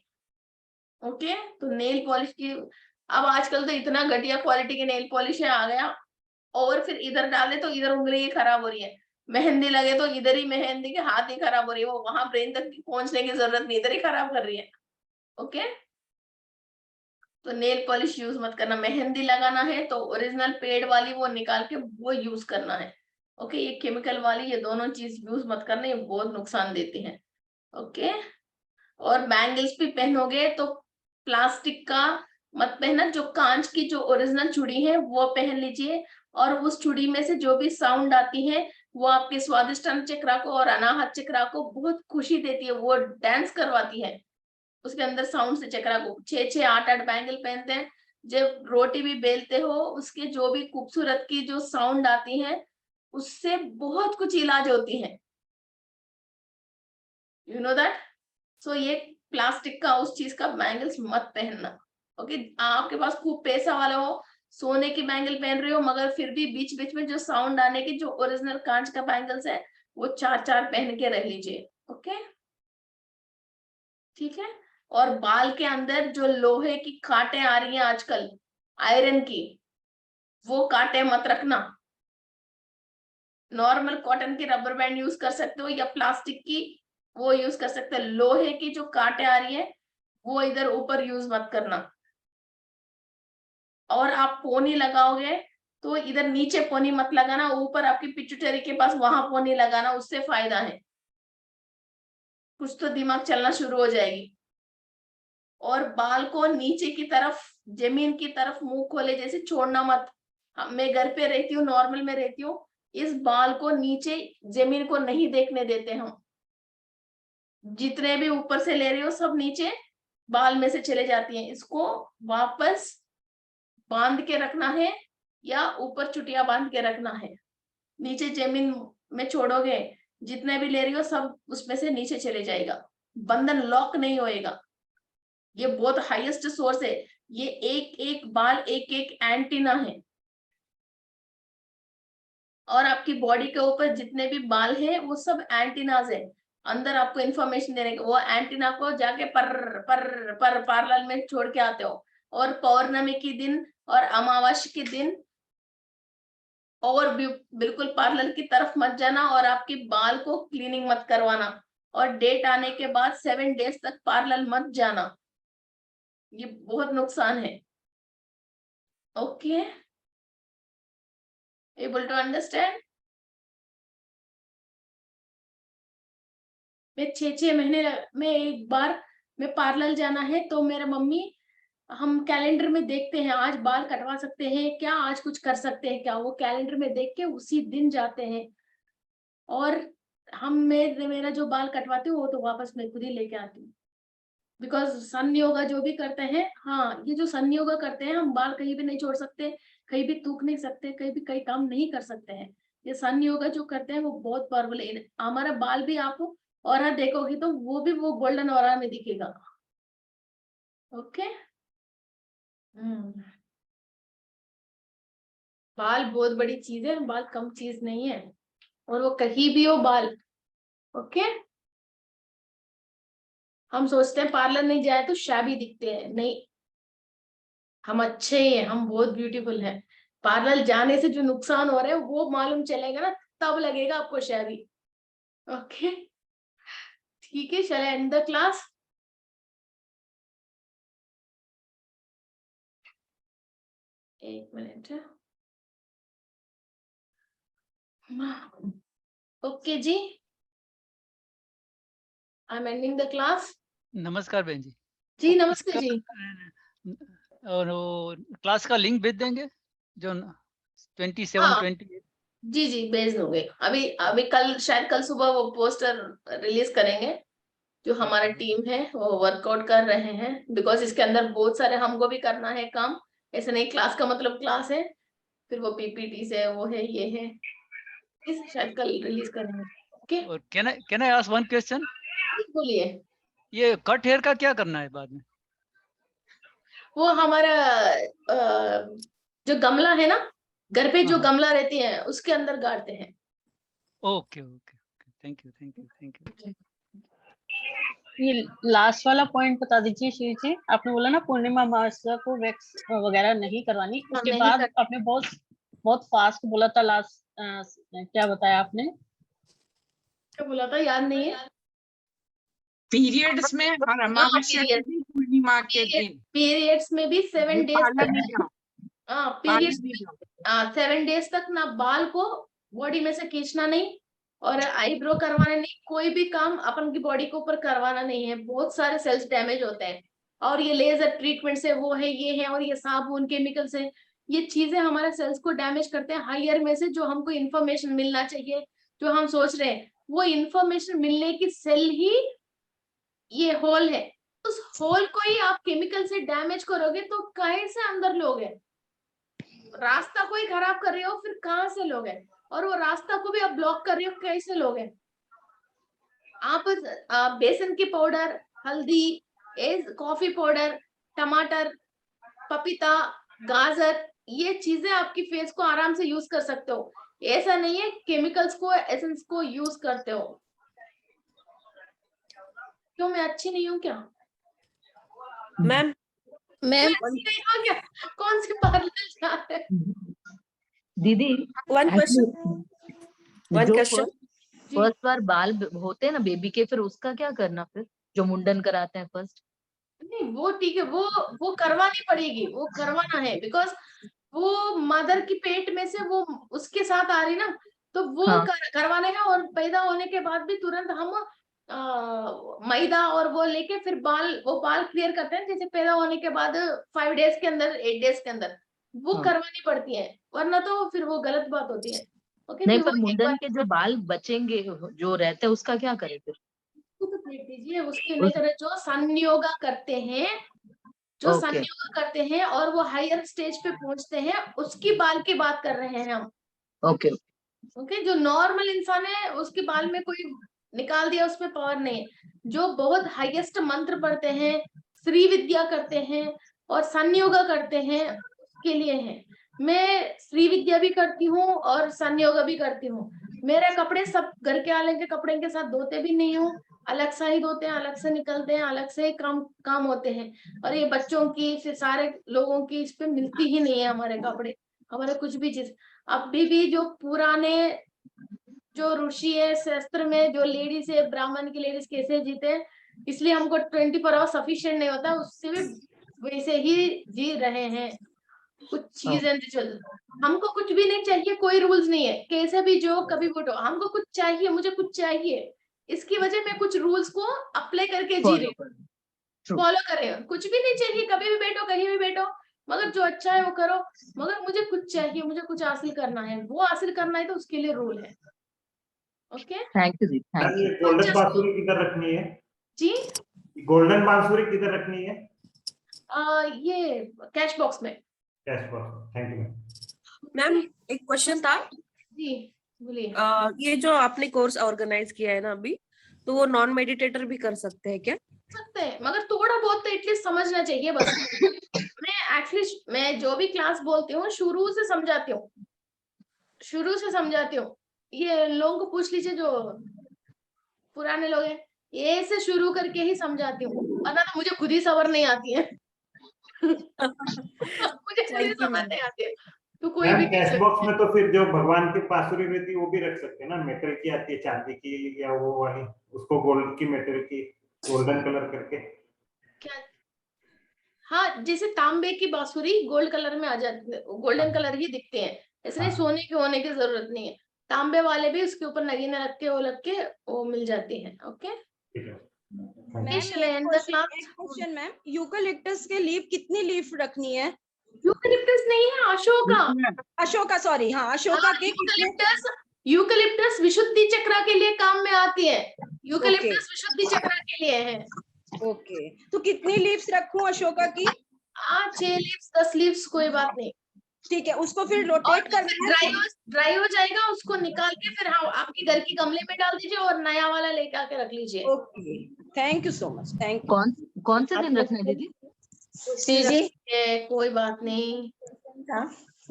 ओके, तो नेल पॉलिश की अब आजकल तो इतना घटिया क्वालिटी के नेल पॉलिश आ गया, और फिर इधर डाले तो इधर उंगली ही खराब हो रही है, मेहंदी लगे तो इधर ही मेहंदी के हाथ ही खराब हो रही है, वो वहां ब्रेन तक पहुंचने की जरूरत नहीं, इधर ही खराब कर रही है। ओके, तो नेल पॉलिश यूज मत करना। मेहंदी लगाना है तो ओरिजिनल पेड़ वाली वो निकाल के वो यूज करना है। ओके, ये केमिकल वाली ये दोनों चीज यूज मत करना, ये बहुत नुकसान देती हैं। ओके, और बैंगल्स भी पहनोगे तो प्लास्टिक का मत पहनना, जो कांच की जो ओरिजिनल चूड़ी है वो पहन लीजिए, और उस चूड़ी में से जो भी साउंड आती है वो आपके स्वादिष्टान चक्रा को और अनाहत चक्रा को बहुत खुशी देती है, वो डांस करवाती है उसके अंदर साउंड से चक्रा को। 6-6 8-8 बैंगल पहनते हैं, जब रोटी भी बेलते हो उसके जो भी खूबसूरत की जो साउंड आती है उससे बहुत कुछ इलाज होती है, यू नो दैट। सो ये प्लास्टिक का उस चीज का बैंगल्स मत पहनना। ओके, आपके पास खूब पैसा वाला हो, सोने की बैंगल पहन रहे हो, मगर फिर भी बीच बीच में जो साउंड आने की जो ओरिजिनल कांच का बैंगल्स है वो 4-4 पहन के रह लीजिए। ओके, ठीक है। और बाल के अंदर जो लोहे की कांटे आ रही हैं आजकल, आयरन की, वो कांटे मत रखना। नॉर्मल कॉटन की रबर बैंड यूज कर सकते हो या प्लास्टिक की वो यूज कर सकते हो। लोहे की जो कांटे आ रही है वो इधर ऊपर यूज मत करना। और आप पोनी लगाओगे तो इधर नीचे पोनी मत लगाना, ऊपर आपकी पिट्यूटरी के पास वहां पोनी लगाना, उससे फायदा है, कुछ तो दिमाग चलना शुरू हो जाएगी। और बाल को नीचे की तरफ, जमीन की तरफ मुंह खोले जैसे छोड़ना मत। मैं घर पे रहती हूँ, नॉर्मल में रहती हूँ, इस बाल को नीचे जमीन को नहीं देखने देते हम। जितने भी ऊपर से ले रही हो सब नीचे बाल में से चले जाती हैं। इसको वापस बांध के रखना है या ऊपर चुटिया बांध के रखना है। नीचे जमीन में छोड़ोगे जितने भी ले रही हो सब उसमें से नीचे चले जाएगा, बंधन लॉक नहीं होएगा। ये बहुत हाईएस्ट सोर्स है। ये एक एक बाल एक एक एंटीना है। और आपकी बॉडी के ऊपर जितने भी बाल है वो सब एंटीनाज है, अंदर आपको इंफॉर्मेशन देने के। वो एंटीना को जाके पर पार्लर में छोड़ के आते हो। और पौर्णमी के दिन और अमावस्या के दिन और बिल्कुल पार्लर की तरफ मत जाना और आपके बाल को क्लीनिंग मत करवाना। और डेट आने के बाद 7 डेज तक पार्लर मत जाना, ये बहुत नुकसान है। Okay, able to understand? मैं 6-6 महीने में एक बार मैं पार्लर जाना है तो मेरे मम्मी, हम कैलेंडर में देखते हैं आज बाल कटवा सकते हैं क्या, आज कुछ कर सकते हैं क्या, वो कैलेंडर में देख के उसी दिन जाते हैं। और हम मेरा जो बाल कटवाती हूँ वो तो वापस मैं खुद ही लेके आती हूँ। बिकॉज सन योगा जो भी करते हैं, हाँ ये जो सन योगा करते हैं, हम बाल कहीं भी नहीं छोड़ सकते, कहीं भी थूक नहीं सकते, कहीं भी कई काम नहीं कर सकते हैं। ये सन योगा जो करते हैं वो बहुत पावरफुल है। हमारा बाल भी आप और देखोगे तो वो भी वो गोल्डन ऑरा में दिखेगा। ओके। बाल बहुत बड़ी चीज है, बाल कम चीज नहीं है। और वो कहीं भी हो बाल। ओके। हम सोचते हैं पार्लर नहीं जाए तो शाबी दिखते हैं, नहीं, हम अच्छे ही हैं, हम बहुत ब्यूटीफुल हैं। पार्लर जाने से जो नुकसान हो रहे हैं वो मालूम चलेगा ना, तब लगेगा आपको शाबी। ओके, ठीक है, चले एंड द क्लास। एक मिनट। ओके जी, I am ending the class. नमस्कार बहन जी। जी वो नमस्ते इसका जी। और वो क्लास का लिंक भेज देंगे जो 27 हाँ 28। जी जी, भेज दूंगे। अभी अभी कल, शायद कल सुबह वो पोस्टर रिलीज करेंगे। जो हमारा टीम है वो वर्कआउट कर रहे हैं, बिकॉज इसके अंदर बहुत सारे हमको भी करना है काम। ऐसे नहीं क्लास का मतलब क्लास है, फिर वो पीपीटी से वो है ये है, इस शायद कल रिलीज करेंगे। ओके, और can I ask one question? बोलिए। ये कट हेयर का क्या करना है बाद में? वो हमारा जो गमला है ना, घर पे जो हाँ। गमला रहती है उसके अंदर गाड़ते हैं। Okay okay, thank you thank you thank you. ये लास्ट वाला पॉइंट बता दीजिए श्री जी। आपने बोला ना पूर्णिमा अमावस्या को वैक्स वगैरह नहीं करवानी, उसके नहीं बाद आपने बहुत बहुत फास्ट बोला था लास्ट, क्या बताया आपने? क्या बोला था, याद नहीं है। पीरियड्स में और अमावस्या के दिन, पूर्णिमा के दिन पीरियड्स में भी 7 डेज पार्लर नहीं जाओ, हाँ पार्लर पीरियड्स नहीं जाओ। 7 डेज तक ना बाल को बॉडी में से खींचना नहीं, और आईब्रो करवाना नहीं, कोई भी काम अपन की बॉडी के ऊपर करवाना नहीं है। बहुत सारे सेल्स डैमेज होते हैं, और ये लेजर ट्रीटमेंट से वो है ये है, और ये साबुन केमिकल से ये चीजें हमारे सेल्स को डैमेज करते हैं। हायर में से जो हमको इंफॉर्मेशन मिलना चाहिए, जो हम सोच रहे हैं, वो इंफॉर्मेशन मिलने की सेल ही ये होल है। उस होल को ही आप केमिकल से डैमेज करोगे तो कैसे अंदर लोगे? रास्ता को ही खराब कर रहे हो, फिर कहाँ से लोगे? और वो रास्ता को भी आप ब्लॉक कर रहे हो, कैसे लोगे? आप बेसन की पाउडर, हल्दी, कॉफी पाउडर, टमाटर, पपीता, गाजर, ये चीजें आपकी फेस को आराम से यूज कर सकते हो। ऐसा नहीं है केमिकल्स को, एसेंस को यूज करते हो। क्यों, मैं अच्छी नहीं हूँ क्या? मैम मैं यहाँ क्या, कौन से पार्लर जा रहे हैं? दीदी वन क्वेश्चन वन जो क्वेश्चन फर्स्ट बार बाल होते हैं ना बेबी के, फिर उसका क्या करना, फिर जो मुंडन कराते हैं फर्स्ट? नहीं वो ठीक है, वो करवानी पड़ेगी, वो करवाना है, बिकॉज वो मदर की पेट में से वो उसके साथ आ रही ना, तो वो हाँ। करवाने का। और पैदा होने के बाद भी तुरंत हम मैदा और वो लेके फिर वो बाल क्लियर करते हैं, जैसे पैदा होने के बाद 5 डेज के अंदर, 8 डेज के अंदर वो हाँ। करवानी पड़ती है, वरना तो फिर वो गलत बात होती है। ओके, नहीं, फिर पर वो एक मुंडन बार के जो बाल बचेंगे जो रहते हैं उसका क्या करें फिर? तो फेंक दीजिए, उसके नहीं करे जो संयोगा करते हैं, जो ओके। संयोगा करते हैं और वो हायर स्टेज पे पहुंचते हैं, उसकी बाल की बात कर रहे हैं हम। ओके। ओके, जो नॉर्मल इंसान है उसके बाल में कोई निकाल दिया उसमें पावर नहीं है। जो बहुत हाईएस्ट मंत्र पढ़ते हैं, श्री विद्या करते हैं और संयोगा करते हैं, उसके लिए है। मैं श्री विद्या भी करती हूँ और संयोगा भी करती हूँ। मेरे कपड़े सब घर के वाले के कपड़े के साथ धोते भी नहीं हूँ, अलग से ही धोते हैं, अलग से निकलते हैं, अलग से काम होते हैं। और ये बच्चों की फिर सारे लोगों की इस पे मिलती ही नहीं है हमारे कपड़े, हमारे कुछ भी चीज। अभी भी जो पुराने जो ऋषि है शास्त्र में, जो लेडीज है, ब्राह्मण की लेडीज कैसे जीते हैं, इसलिए हमको 24 आवर सफिशिएंट नहीं होता, उससे भी वैसे ही जी रहे हैं। कुछ चीजें हमको कुछ भी नहीं चाहिए, कोई रूल्स नहीं है, कैसे भी जो कभी भी हमको कुछ चाहिए, मुझे कुछ चाहिए, इसकी वजह मैं कुछ रूल्स को अप्लाई करके जी रही हूँ, फॉलो करें। कुछ भी नहीं चाहिए, कभी भी बैठो, कहीं भी बैठो, मगर जो अच्छा है वो करो। मगर मुझे कुछ चाहिए, मुझे कुछ हासिल करना है, वो हासिल करना है, तो उसके लिए रूल है। ओके, थैंक यू जी, थैंक यू। गोल्डन बांसुरी किधर रखनी है जी? गोल्डन बांसुरी किधर रखनी है? ये कैश बॉक्स में। Cash box. Thank you ma'am एक क्वेश्चन था। जी बोलिए। ये जो आपने कोर्स ऑर्गेनाइज किया है ना अभी, तो वो नॉन मेडिटेटर भी कर सकते हैं क्या? सकते हैं, मगर थोड़ा बहुत तो एटलीस्ट समझना चाहिए बस। मैं जो भी क्लास बोलती हूँ शुरू से समझाती हूँ। ये लोगों को पूछ लीजिए जो पुराने लोग हैं, ये से शुरू करके ही समझाती हूँ, वरना तो मुझे खुद ही सबर नहीं आती है। मुझे खुद ही समझ नहीं आती है, तो कोई भी कैश बॉक्स में तो फिर जो भगवान की बांसुरी रहती है वो भी रख सकते हैं ना, मेटल की आती है, चांदी की या वो वाली, उसको गोल्ड की, मेटल की, गोल्डन कलर करके। क्या? हाँ, जैसे तांबे की बांसुरी गोल्ड कलर में आ जाती है, गोल्डन कलर ही दिखते हैं, इसलिए सोने के होने की जरूरत नहीं है। तांबे वाले भी उसके ऊपर नगीना रख के वो मिल जाती है। ओके, ठीक है। क्वेश्चन मैम, यूकलिप्टस के लीफ कितनी लीफ रखनी है? यूकलिप्टस नहीं है, अशोका। अशोका, सॉरी, हाँ अशोका के यूकलिप्टस विशुद्धि चक्र के लिए काम में आती है। यूकलिप्टस विशुद्धि चक्र के लिए है। ओके, तो कितनी लीव्स रखूं अशोका की? 6 लीव्स, 10 लीव्स, कोई बात नहीं। ठीक है, उसको फिर रोटेट करना है। ड्राई हो जाएगा, उसको निकाल के फिर हाँ आपके घर की गमले में डाल दीजिए और नया वाला लेके आके रख लीजिए। Okay, thank you so much, thank you. कौन से दिन रखना है दीदी? जी कोई बात नहीं।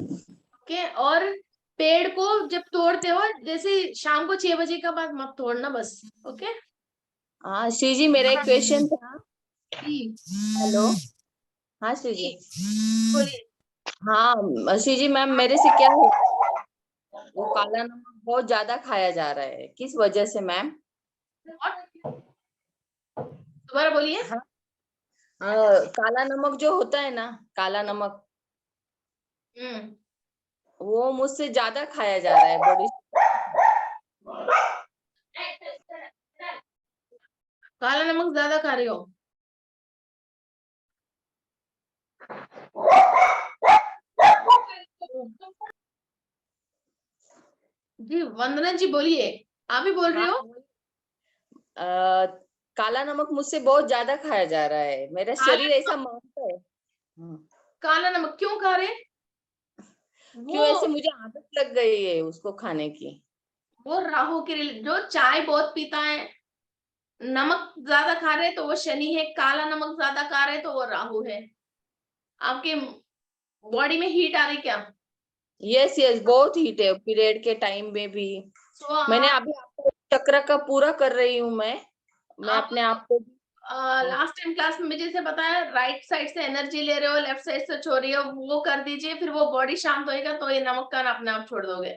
ओके, और पेड़ को जब तोड़ते हो, जैसे शाम को 6 बजे के बाद मत तोड़ना बस। ओके। हाँ श्री जी, मेरा एक क्वेश्चन था। हेलो, हाँ श्री जी। बोलिए। हाँ श्री जी, मैम मेरे से क्या है, वो काला नमक बहुत ज्यादा खाया जा रहा है, किस वजह से मैम? दोबारा बोलिए। काला नमक जो होता है ना, काला नमक, वो मुझसे ज्यादा खाया जा रहा है बॉडी। काला नमक ज्यादा खा रही हो? जी वंदना जी बोलिए, आप ही बोल रही हो? काला नमक मुझसे बहुत ज्यादा खाया जा रहा है, मेरा शरीर ऐसा मांगता है। काला नमक क्यों खा रहे? क्यों ऐसे मुझे आदत लग गई है उसको खाने की। वो राहु के जो चाय बहुत पीता है, नमक ज्यादा खा रहे तो वो शनि है, काला नमक ज्यादा खा रहे तो वो राहु है। आपके बॉडी में हीट आ रही क्या? यस यस, बहुत हीट है, पीरियड के टाइम में भी। मैंने अभी आपको चक्र का पूरा कर रही हूँ मैं अपने आप को। लास्ट टाइम क्लास में मुझे जैसे बताया, राइट साइड से एनर्जी ले रहे हो, लेफ्ट साइड से छोड़ रही हो, वो कर दीजिए, फिर वो बॉडी शांत होएगा तो ये नमक का अपने आप छोड़ दोगे।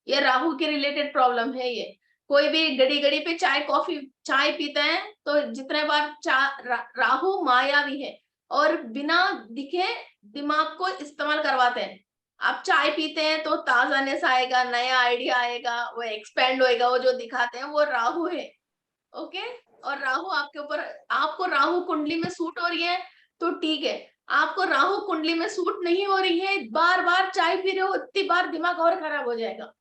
ये राहु के रिलेटेड प्रॉब्लम है। ये कोई भी घड़ी घड़ी पे चाय पीते हैं तो जितने बार राहु मायावी है और बिना दिखे दिमाग को इस्तेमाल करवाते हैं। आप चाय पीते हैं तो ताजानेस आएगा, नया आइडिया आएगा, वो एक्सपेंड होएगा, वो जो दिखाते हैं वो राहु है। ओके, और राहु आपके ऊपर, आपको राहु कुंडली में सूट हो रही है तो ठीक है। आपको राहु कुंडली में सूट नहीं हो रही है, बार बार चाय पी रहे हो, इतनी बार दिमाग और खराब हो जाएगा।